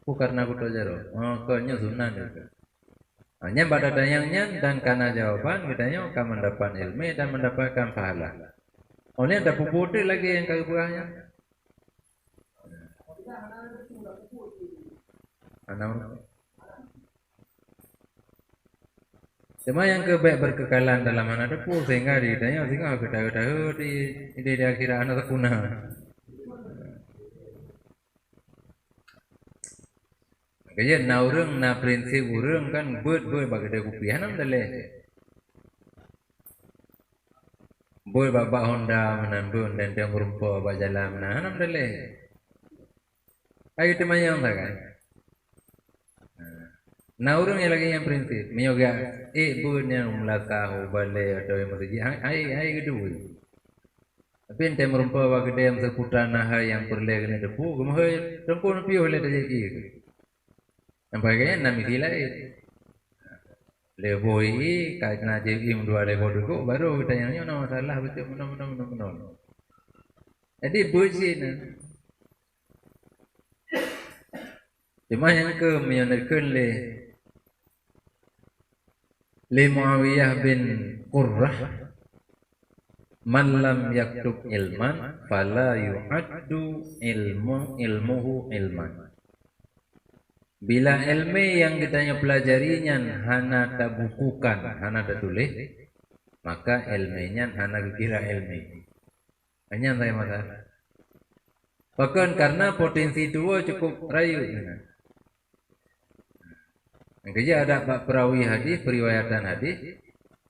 Karena aku jaro, kanya sunnah juga. Hanya pada dayangnya dan karena jawaban kitanya akan mendapat ilmu dan mendapatkan pahala. Oleh ada puputih lagi yang kebuahnya. Cuma yang kebaik berkekalan dalam anak depu sehingga ditanya sehingga kita di akhirat anak terpunah. Kaya na urang na prinsip urang kan buat bagi kupiah nam daleh. Buat baba Honda menambun dan dia merumpa baba jalan nam daleh. Ayo temayang tak kan? Na urang yang lagi yang prinsip miyoga buat yang melaka balai atau yang masjid ai gedui. Tapi ente merumpa bagi dia yang seputar naha yang perle kena depu gemah tempo piu le terjadi. Nampaknya nami silai. Leboi karena JIM 2 level dulu baru tanya nama masalah betul benar. Jadi buji ni. Cuma yang ke menyanakan le Muawiyah bin Qurrah man lam yaktub ilman fala yu'addu ilmuhu ilman. Bila ilmu yang kitanya pelajarinya hana tak bukukan, hana tak tulis, maka ilmunya hana kira ilmu. Hanya saya masalah. Bahkan karena potensi tua cukup rayu. Kerja ada pak perawi hadis, periwayatan hadis.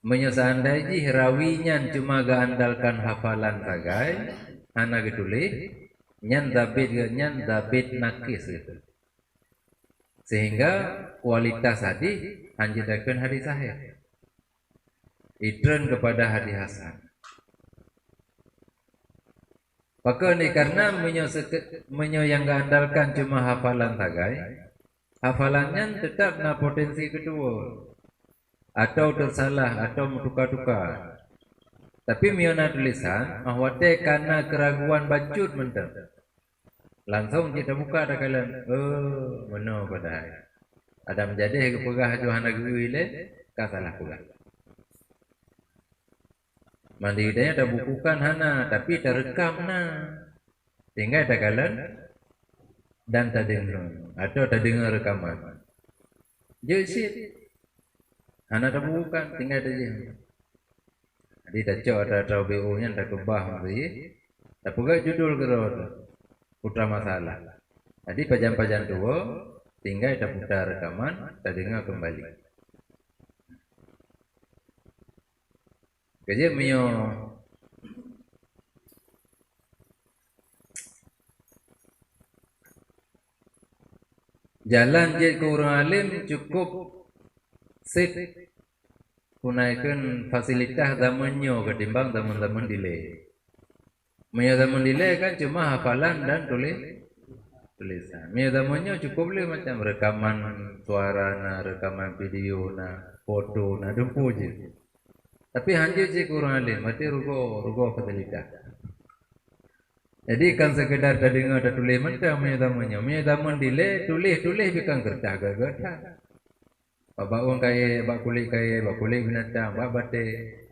Menyesandai rawinya cuma andalkan hafalan sagai, hana getulih, nyan dabit nakis gitu. Sehingga kualitas hadis anjadakan hadis sahih. Idren kepada hadis hasan. Maka ini karena menyo yang andalkan cuma hafalan sagai, hafalannya tetap na potensi kedua, atau tersalah atau tukar-tukar. Tapi miona tulisan, ahwate karena keraguan bacut mentah. Langsung kita buka ada kalian, mana pada ada menjadi kepegah Tuhan negeri le, kasalah pula. Mandi hidayah ada bukukan hana, tapi terekam na. Sehingga ada kalian dan tak dengar atau tak dengar rekaman. Jadi hana tak bukukan, tinggal saja. Jadi tak cok ada BO nya tak kebah mesti. Tak pegah judul kerot. Putra masalah. Jadi pajan-pajan tua tinggal tak putar rekaman, tak dengar kembali. Kerja menyo jalan je ke orang alim cukup sit kunaikan fasilitas zamannya ketimbang zaman-zaman delay. Menyo zaman delay kan cuma hafalan dan tulisan. Menyo zamannya cukup le macam rekaman suara na, rekaman video na, foto na, dumpu je. Tapi hanya je kurang alim, mati rugo fasilitas. Jadi kan sekedar tak dengar tak tulis mentah punya zaman delay tulis bukan kertas gagah. Bak orang kaya, bak kulit binatang, bak batik.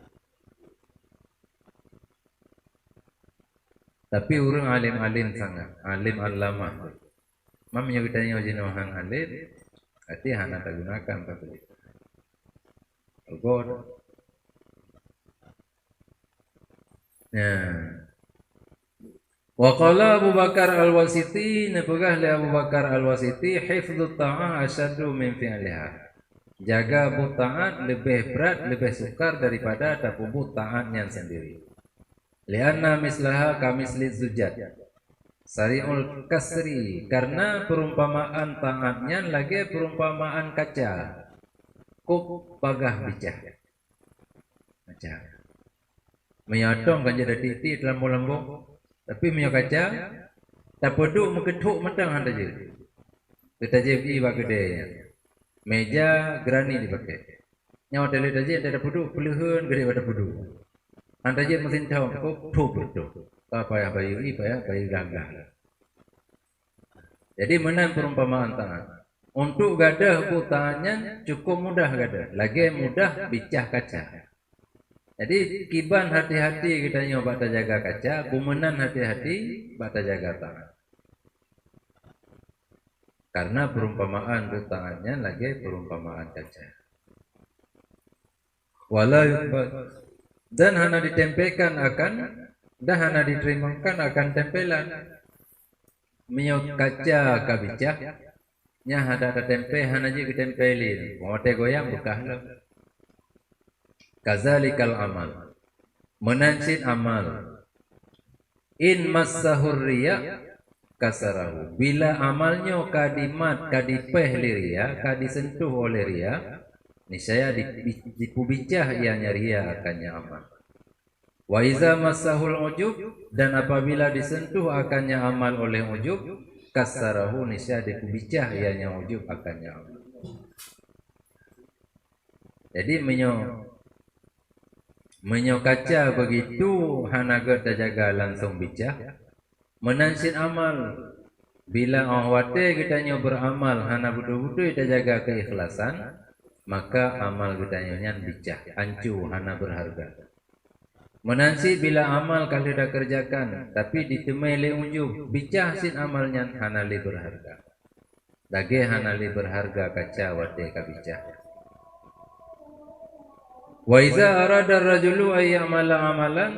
Tapi orang alim sangat, alim alamah. Mamnya kita yang jenuhan alim, hati hana tak gunakan fasilitas. Rugo. Wa qala Abu Bakar Al-Wasiti, nepegah li Abu Bakar Al-Wasiti, hifdzu ta'ah asyaddu min fi'liha. Jaga ta'at lebih berat, lebih sukar daripada tapubuh ta'atnya sendiri. Lianna mislaha kamisli zujat. Sari'ul kasri, karena perumpamaan ta'atnya lagi perumpamaan kaca. Kuk bagah bicah. Kaca. Menyatong kan jadi titik dalam lembong, tapi minyak kaca tak peduk mengetuk mentang anda je. Kita je bak kedai, meja gerani dipakai. Nyawa telit aja ada peduk pelihan gede pada peduk. Anda je mesin tahu kok peduk. Apa ya bayu gagah. Jadi mana perumpamaan tangan? Untuk gadah putannya cukup mudah gadah, lagi mudah bicah kaca. Jadi kiban hati-hati kita nyoba tak jaga kaca, bumenan hati-hati bata jaga tangan. Karena perumpamaan tangannya lagi perumpamaan kaca. Dan hana ditempelkan akan, dan hana diterimakan akan tempelan. Menyok kaca kabicah, nya ada tempe hana je ditempelin. Mau goyang bekahlah. Kazalikal amal, menansin amal. In massahur riya kasarahu. Bila amalnya kadimat kadipeh liria, kadisentuh oleh ria, niscaya dikubicah ianya ria akannya amal. Wa iza massahul ujub, dan apabila disentuh akannya amal oleh ujub, kasarahu, niscaya dikubicah ianya ujub akannya amal. Jadi menyokaca begitu hanaga terjaga langsung bijak menansin amal. Bila awate kita nyo beramal hana betul-betul terjaga keikhlasan, maka amal kita nyo bijak ancu hana berharga. Menansi bila amal kali dah kerjakan tapi ditemai le ujub bijak sin amalnya hana le berharga. Dage hana le berharga kaca wate ka bijak. Wa iza arada ar-rajulu ay ya'mala amalan,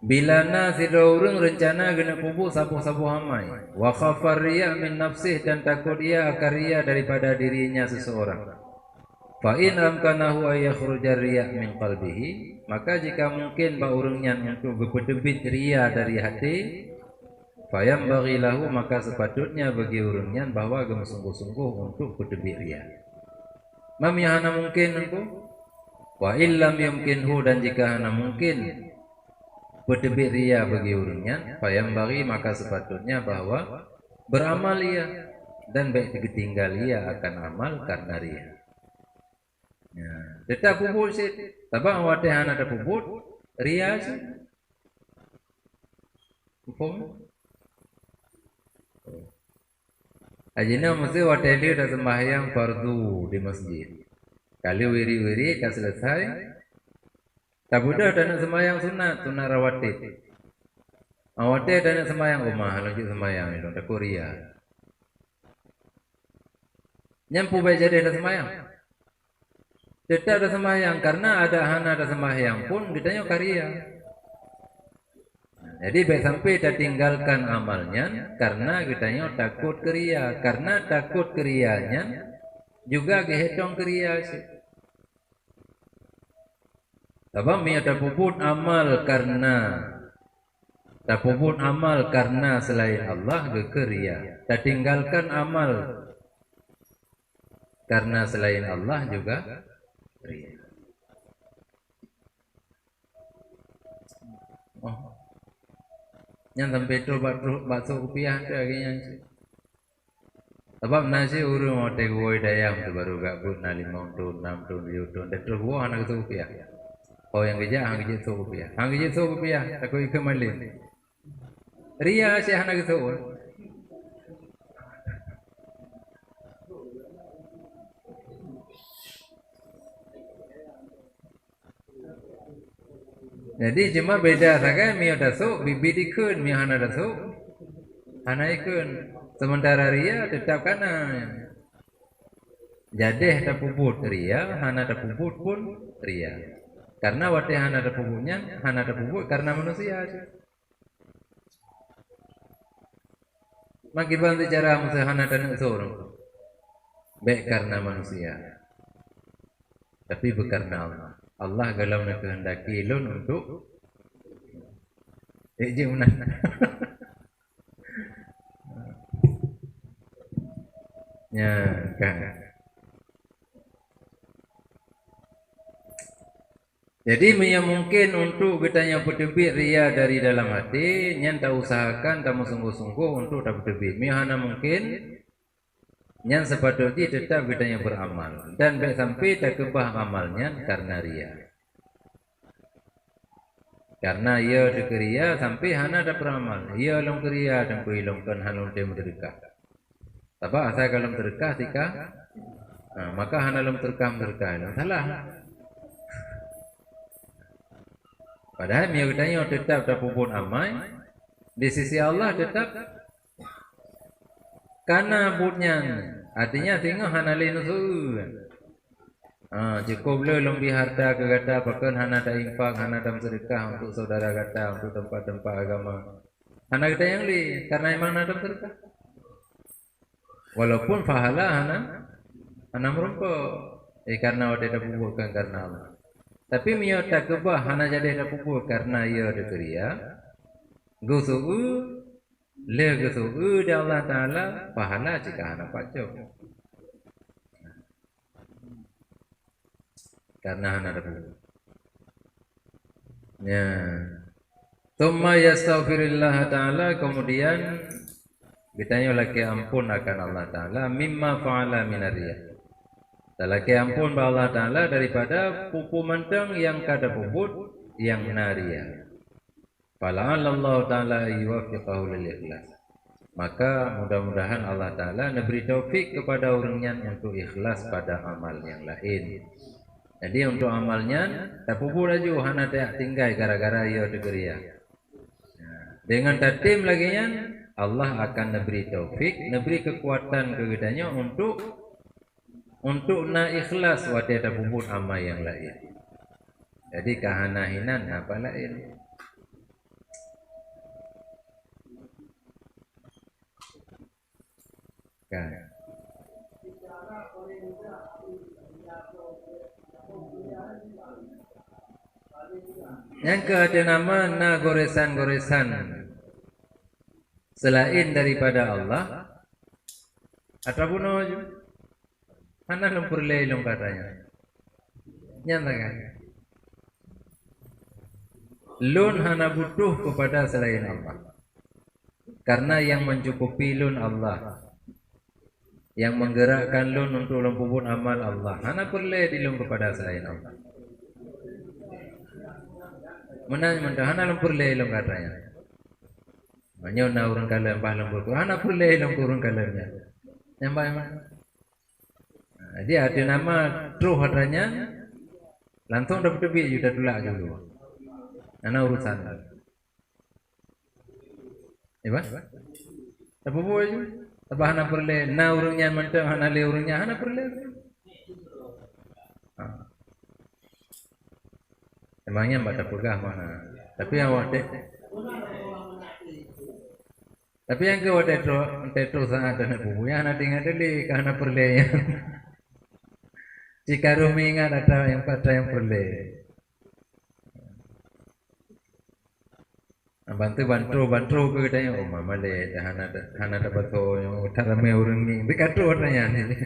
Bila sida urang rencana guna pupuk sapu-sapu hamai. Wa khafar riya min nafsih, dan takut ia akan riya daripada dirinya seseorang. Fa in amkanahu ay yakhruja riya min qalbihi, maka jika mungkin ba urangnya untuk berpedebit riya dari hati, fayam bagi lahu, maka sepatutnya bagi urangnya bahwa gem sungguh-sungguh untuk berdebit riya. Mam yang hana mungkin engkau? Wa illam yumkinhu, dan jika hana mungkin berdebit riya bagi urangnya, fayam bagi, maka sepatutnya bahwa beramal ia, dan baik ditinggal ia akan amal karena riya. Ya, tetap puput sih, tabang awak hana ada puput riya sih. Upam? Ajina mesti wateli dah sembahyang fardu di masjid. Kali wiri-wiri kan selesai, tak budak dan nak sembahyang sunat rawatib. Awatib dan nak sembahyang rumah, lanjut sembahyang itu tak Korea. Nyampu baik jadi ada sembahyang. Tetap ada sembahyang karena ada hana ada sembahyang pun ditanya karya. Jadi baik sampai kita tinggalkan amalnya karena kitanya takut kriya, karena takut kriyanya juga kehitung kriya sih. Sebab mi ada puput amal karena selain Allah ke kriya. Kita tinggalkan amal karena selain Allah juga kriya. Oh. Yang sampai tu bakso rupiah tu akhirnya. Sebab nasi urung mau tegoi dayam tu baru gak but na 5 ton 6 ton 7 ton dan terus buah nak tu rupiah. Oh yang kerja hang kerja tu rupiah. Hang kerja tu rupiah aku ikut malin. Ria si hang nak tu. Jadi cuma beda saja mi ada sok bibi dikun mi hana ada sok hana ikun, sementara ria tetap kana. Jadi ada puput ria, hana ada puput pun ria. Karena waktu hana ada puputnya, hana ada puput karena manusia. Maki bantu cara musuh hana dan seorang. Baik karena manusia, tapi bukan karena Allah. Allah galau nak kehendaki lun untuk ejeunan. Ya kan. Jadi yang mungkin untuk kita berdebit ria dari dalam hati, yang tak usahakan tamu sungguh-sungguh untuk tak berdebit. Mihana mungkin yang sepatutnya tetap kita beramal dan baik sampai tak kebah amalnya karena ria. Karena ia dikeria sampai hana ada beramal. Ia long keria dan kuilongkan halong dia berdekat. Sebab asal kalau terdekat tika, maka hana long terkam salah. Padahal dia katanya tetap tak puput amai di sisi Allah tetap. Karena budnya, artinya tengok hana linusu. Cukup le lebih harta ke kata, bahkan hana ada infak, hana ada sedekah untuk saudara kata, untuk tempat-tempat agama. Hana kita yang li, karena emang ada sedekah. Walaupun pahala hana merumpuk, karena ada pupukkan karena Allah. Tapi mio tak kebah hana jadi ada pupuk karena ia ada kriya. Gusu le gesu di Allah Ta'ala pahala jika anak pacok karena anak ada ya. Thumma yastaghfirullah Ta'ala, kemudian ditanya lagi ampun akan Allah Ta'ala mimma fa'ala minariya, lagi ampun ba Allah Ta'ala daripada pupu menteng yang kada puput yang naria. Fala'allahu ta'ala yuwaffiqahu lil ikhlas. Maka mudah-mudahan Allah Ta'ala memberi taufik kepada orangnya untuk ikhlas pada amal yang lain. Jadi untuk amalnya tak pupul aja hana tak tinggal gara-gara ia degeria. Dengan tatim lagi nya Allah akan memberi taufik, memberi kekuatan kepadanya untuk na ikhlas wate tak pupul amal yang lain. Jadi kehanahinan apa lain. Kan. Yang ada nama na goresan-goresan selain daripada Allah ataupun ojo hana lumpur lelong katanya nyatakan lun hana butuh kepada selain Allah karena yang mencukupi lun Allah, yang menggerakkan lun untuk lempupun amal Allah, hana perlu dilun kepada selain Allah. Menanya hana lumpur lelong katanya Manyo na urang kalam balang buruk. Hana pulai long kurung kalamnya. Nyambai mana? Dia ada nama truh hatanya. Langsung dapat tebi juta tulak dulu. Ana urusan. Iba? Apa boleh ju? Apa hana pulai na urungnya mentang hana le urungnya hana pulai. Emangnya mbak pegah mana? Tapi yang wadah. Tapi yang kau tetro sangat dan bubu yang nanti ngadeli karena perleh. Jika rumi ingat ada yang pada yang perleh. Bantu ke kita yang mama le hana dapat to yang utara me urang ni. Bikatu orangnya ni.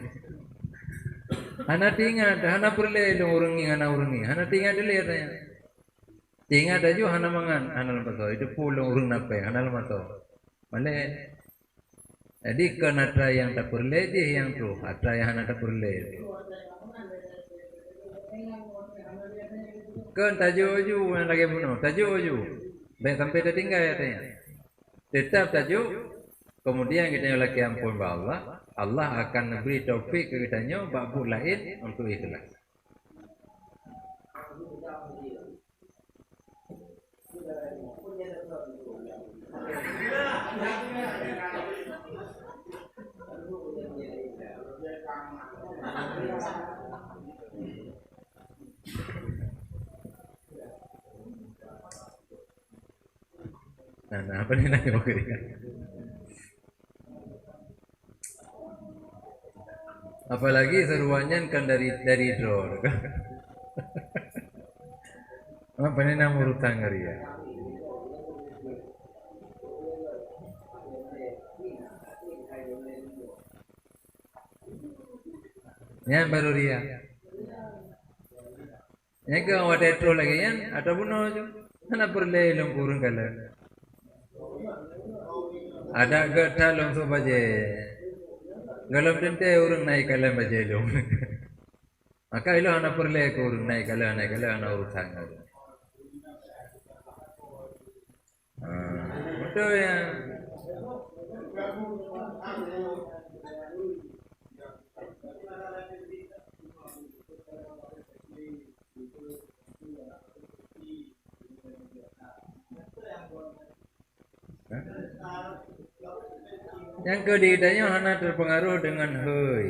Hana tinggal hana perleh dong urang ni hana tinggal deli orangnya. Tinggal aja hana mangan hana lepas to itu pulang urang nape hana lepas to. Malay. Jadi kena try yang tak perlu dia yang tu, try yang hana tak perlu. Kan tajuk yang lagi bunuh, tajuk. Baik sampai tertinggal ya tanya. Tetap tajuk. Kemudian kita yang lagi ampun Allah, Allah akan beri taufik ke kita nyo bab lain untuk ikhlas. Nah, apa nih nanya apalagi seruannya kan dari drone kan. Apa nih nama urutan ngeri ya? Yang baru ria. Yang ke awak tetro lagi yang ada bunuh je. Mana perlu long kurung kalah. Ada gata long so baje. Galam tente urung naik kalah baje long. Maka ilo hana perlu kurung naik kalah hana urusan. Betul ya. Yang kedidanya hana terpengaruh dengan hoi.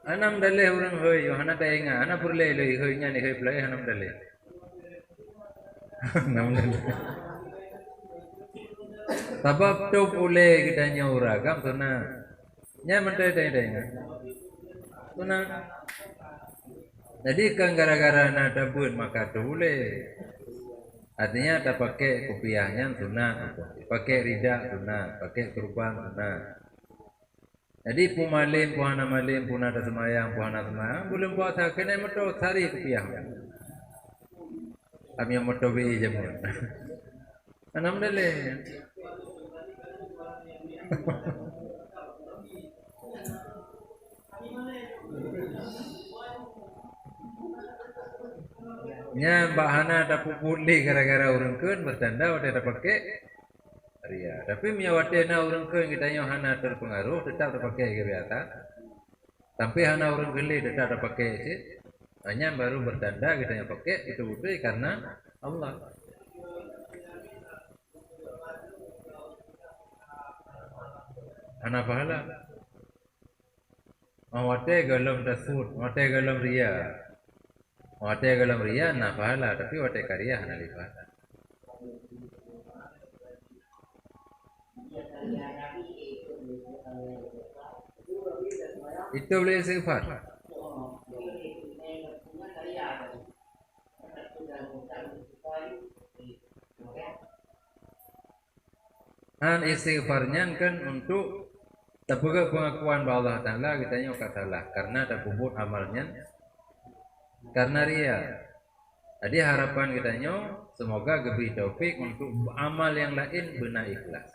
Anam dalih orang hoi, hana tainga, hana purle loi hoinya ni hoi pelai hanam dalih. Hanam dalih. Sebab tu pule kitanya uragam tuna. Nya mentai tainga. Tuna. Jadi kan gara-gara na dabun maka tu pule. Artinya ada pakai kopiahnya sunat, pakai rida sunat, pakai kurban sunat. Jadi pumalim, puhana malim, puna ada semayang, belum puasa kena meto sari kopiah. Kami yang meto bi jam. Anam dale. Nya bahana ada pupuli gara-gara orang kun bertanda wate ada pakai ria. Tapi mia wate na orang kun kita yang hana terpengaruh tetap terpakai ke biasa. Tapi hana orang geli tetap ada pakai sih. Hanya baru bertanda kita yang pakai itu betul karena Allah. Hana pahala. Mawate galam tasud, mawate galam ria. Wate galam ria na pahala tapi wate karya hana lipat. Itu boleh istighfar. Istighfarnya kan untuk terbuka pengakuan bahwa Allah Ta'ala kita nyok salah karena terpubut amalnya karena ria. Jadi harapan kita nyok semoga geberi taufik untuk amal yang lain benar ikhlas.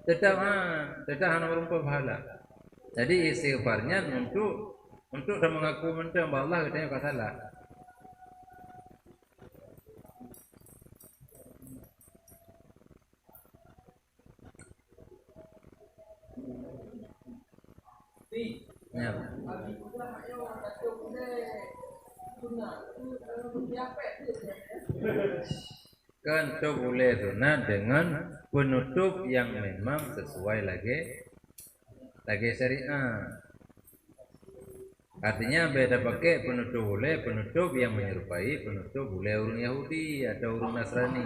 Tetap hanya merumpah pahala. Jadi istighfarnya untuk mengaku mentang bahwa Allah kita nyok salah. Ya. Kan itu boleh sunat dengan penutup yang memang sesuai lagi syariah. Artinya beda pakai penutup boleh, penutup yang menyerupai penutup boleh orang Yahudi atau orang Nasrani.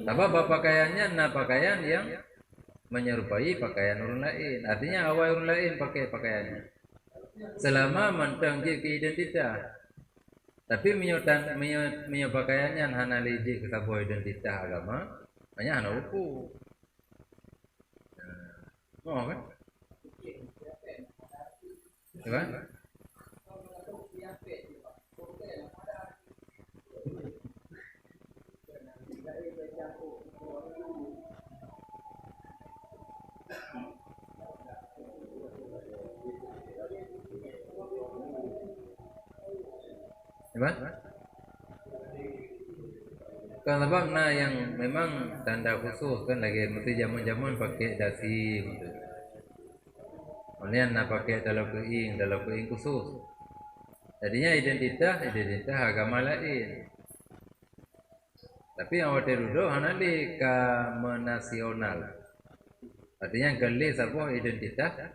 Tapi pakaiannya pakaian yang menyerupai pakaian orang lain. Artinya awal orang lain pakai pakaiannya. Selama mentang ke identitas. Tapi minyo pakaiannya hana liji ke sebuah identitas agama, hanya hana hukum. Oh kan? Kan? Kan abang yang memang tanda khusus kan lagi mesti zaman pakai dasi gitu. Kemudian pakai dalam keing khusus. Jadinya identitas agama lain. Tapi yang waktu dulu hanya di nasional. Artinya gali sebuah identitas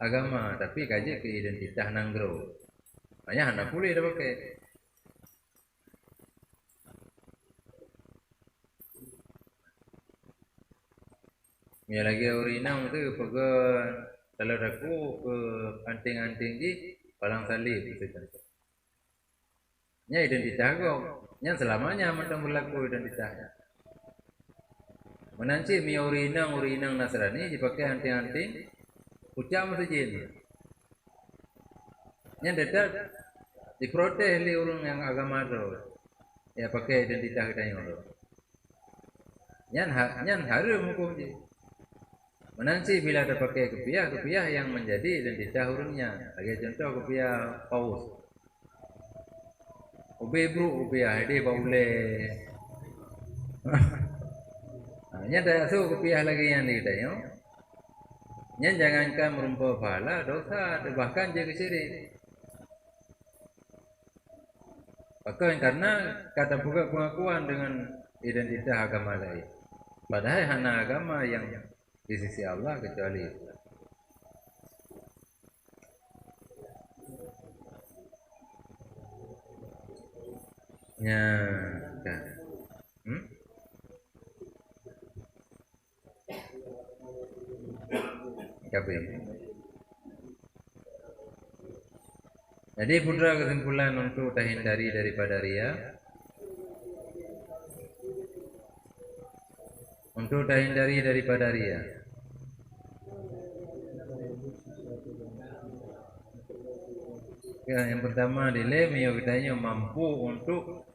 agama, tapi kaji ke identitas nanggro. Hanya hanya boleh dah pakai. Ya lagi urinang tu pegang kalau aku ke anting-anting di palang salib itu contoh. Nya identitas kau, nya selamanya macam berlaku identitasnya. Menanci mi urinang Nasrani dipakai anting-anting, ucap masjid. Nya dapat diprotes oleh orang yang agama tu. Ya pakai identitas kita yang tu. Nya harum hukum je. Menanti bila ada pakai kepiah yang menjadi identitas hurunnya. Lagi contoh kepiah paus. Ubi bro kepiah dia boleh. Nya dah so kepiah lagi yang kita yo. Nya jangankan merumpah pahala dosa bahkan jadi syirik. Bahkan karena kata buka pengakuan dengan identitas agama lain. Padahal hanya agama yang di sisi Allah kecuali Islam. Ya, kan. Jadi putra kesimpulan untuk terhindari daripada ria. Untuk terhindari daripada ria. Ya, yang pertama dilema kita mampu untuk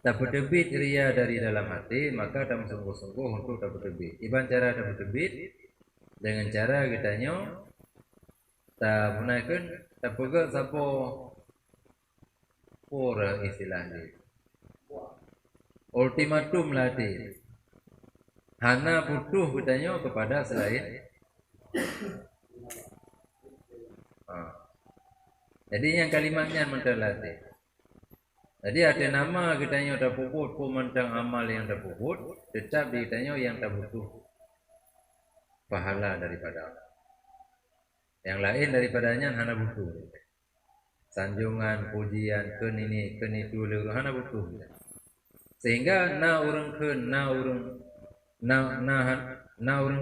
dapat debit ria dari dalam hati, maka dalam sungguh-sungguh untuk dapat debit. Iban cara dapat debit dengan cara kita tak gunakan tak pegang sapo pura istilahnya. Ultimatum lah di. Hana butuh kita kepada selain. Jadi yang kalimatnya menterlatih. Jadi ada nama kita dah puput pun mentang amal yang dah puput, tetap ditanya yang tak butuh pahala daripada Allah. Yang lain daripadanya hana butuh. Sanjungan, pujian, ken itu hana butuh. Sehingga na urang keun na urang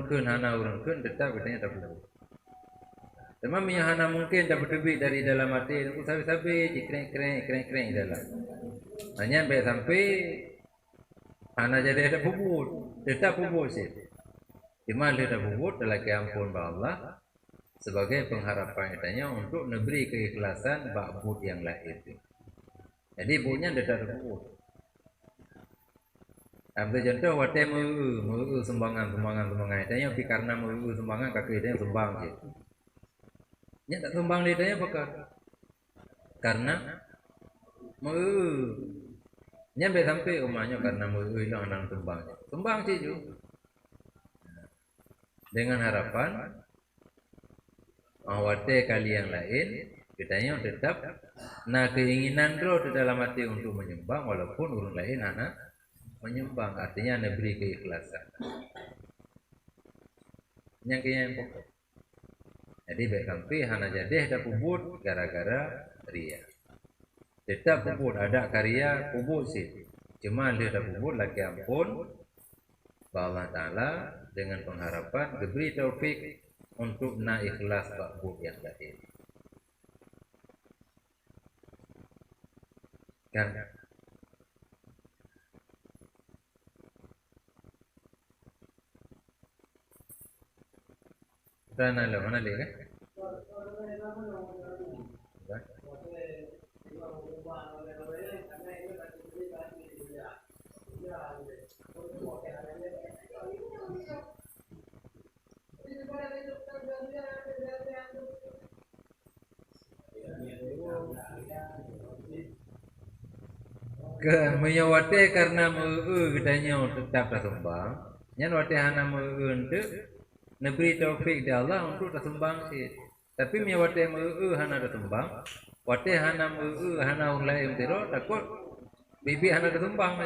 keun hana urang keun tetap katanya tak puput. Cuma hana mungkin dapat lebih dari dalam hati itu sabi-sabi kreng dalam. Hanya sampai hana jadi ada puput, tetap puput sih. Cuma dia ada puput dalam keampun Allah sebagai pengharapan katanya untuk memberi keikhlasan ba'bud yang lain itu. Jadi bunya tetap ada puput. Ambil contoh wate meu sumbangan katanya tapi karena meu sumbangan kaki dia sumbang sih. Nya tak sumbang dia bakar. Karena meu nyampe sampai rumahnya karena meu hilang nang sumbang sih juga. Dengan harapan wate kali yang lain katanya tetap nah keinginan roh di dalam hati untuk menyumbang walaupun orang lain anak menyumbang, artinya memberi keikhlasan. Yang pokok. Jadi baik sampai hana jadi ada puput gara-gara ria. Tetap puput ada karya puput sih. Cuma dia ada puput lagi ampun Allah Ta'ala dengan pengharapan diberi taufik untuk na ikhlas puput yang lain. Kan? Mana lagi kan? Menyawate karena katanya tetap tersumbang. Yang wate hana untuk neberi taufik di Allah untuk tersembang sih. Tapi menyawate hana tersembang, wate hana hana ulai tiro takut bibi hana tersembang.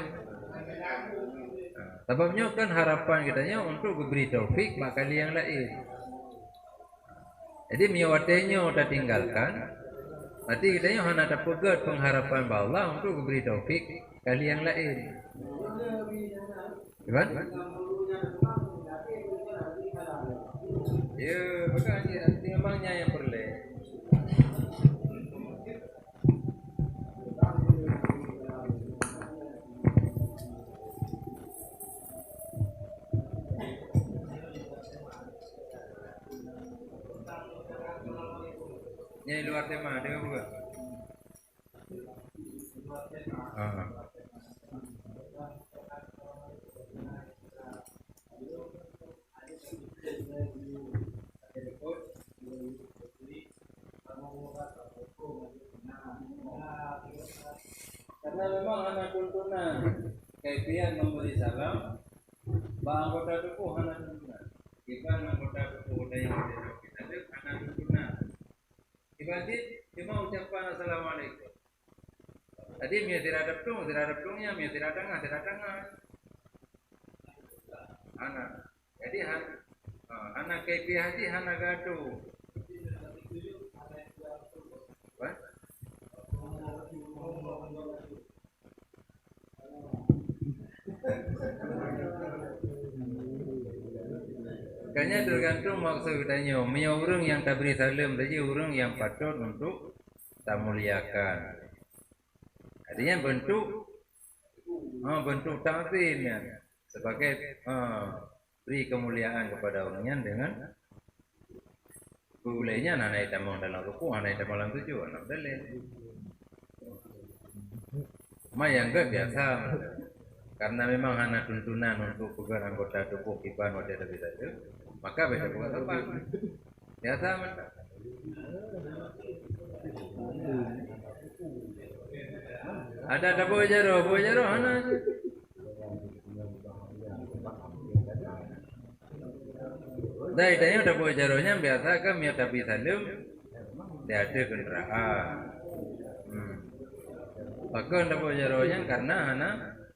Sebabnya kan harapan kitanya untuk diberi taufik bakal yang lain. Jadi menyawatenya udah tinggalkan. Berarti kitanya hana dapat pengharapan Allah untuk diberi taufik kali yang lain. Gimana? Ya, makanya memangnya yang perlu. Ini luar tema, dia bukan? Karena memang anak tuntunan kaifiat memberi salam, anggota tubuh anak tuntunan. Jika anggota tubuh yang kita ada anak tuntunan. Dibanding cuma ucapan assalamualaikum. Tadi mia tidak daptungnya, mia tidak tengah. Anak. Jadi anak kaifiat hati anak gaduh. Makanya tergantung maksud kitanya. Punya orang yang tak beri salam tadi orang yang patut untuk tak muliakan. Artinya bentuk ta'zimnya sebagai beri kemuliaan kepada orangnya dengan bolehnya anak tamang dalam ruku, anak tamang dalam tujuh, anak dalil. Cuma yang enggak biasa. Karena memang anak tuntunan untuk pegang anggota tubuh kiban wadah lebih saja, maka beda bukan apa. Biasa mana? Ada bojaro anak. Dah itanya ada bojaronya biasa kan mia tapi salim dia ada kendaraan. Maka ada bojaronya karena anak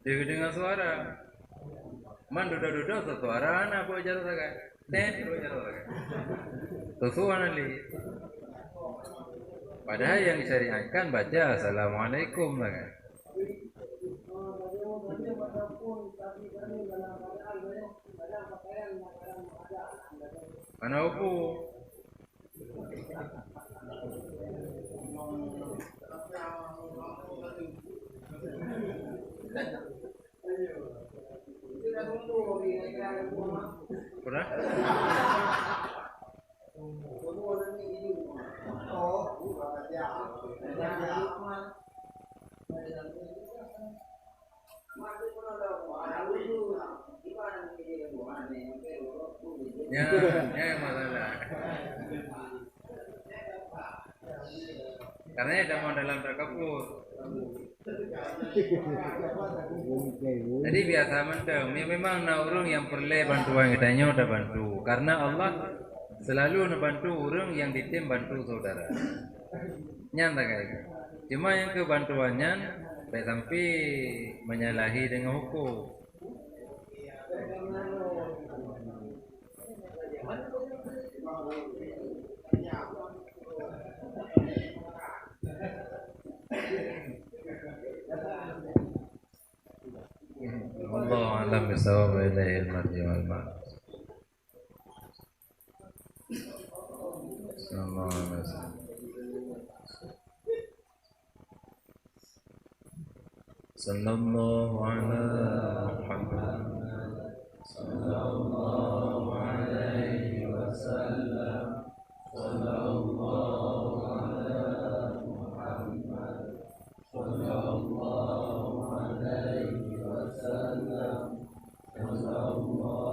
dengan suara. Man duda suara anak bojaro saja. Bojaro saja. Suara li. Padahal yang disyariatkan baca assalamualaikum lah kan. Karena aku pernah ya, ya masalah. Karena ada mau dalam terkepur. Jadi biasa mendem. Ya memang na orang yang perlu bantuan kita udah bantu. Karena Allah selalu ngebantu orang yang ditim bantu saudara. Nyata kayak gitu. Cuma yang kebantuannya sampai menyalahi dengan hukum. Allah alam bisawab ilaihi al-marji wal ma'ad. Sallallahu alaihi wasallam. Sallallahu ala Muhammad. Sallallahu alaihi wasallam. Sallallahu ala Muhammad. Sallallahu alaihi wasallam. Sallallahu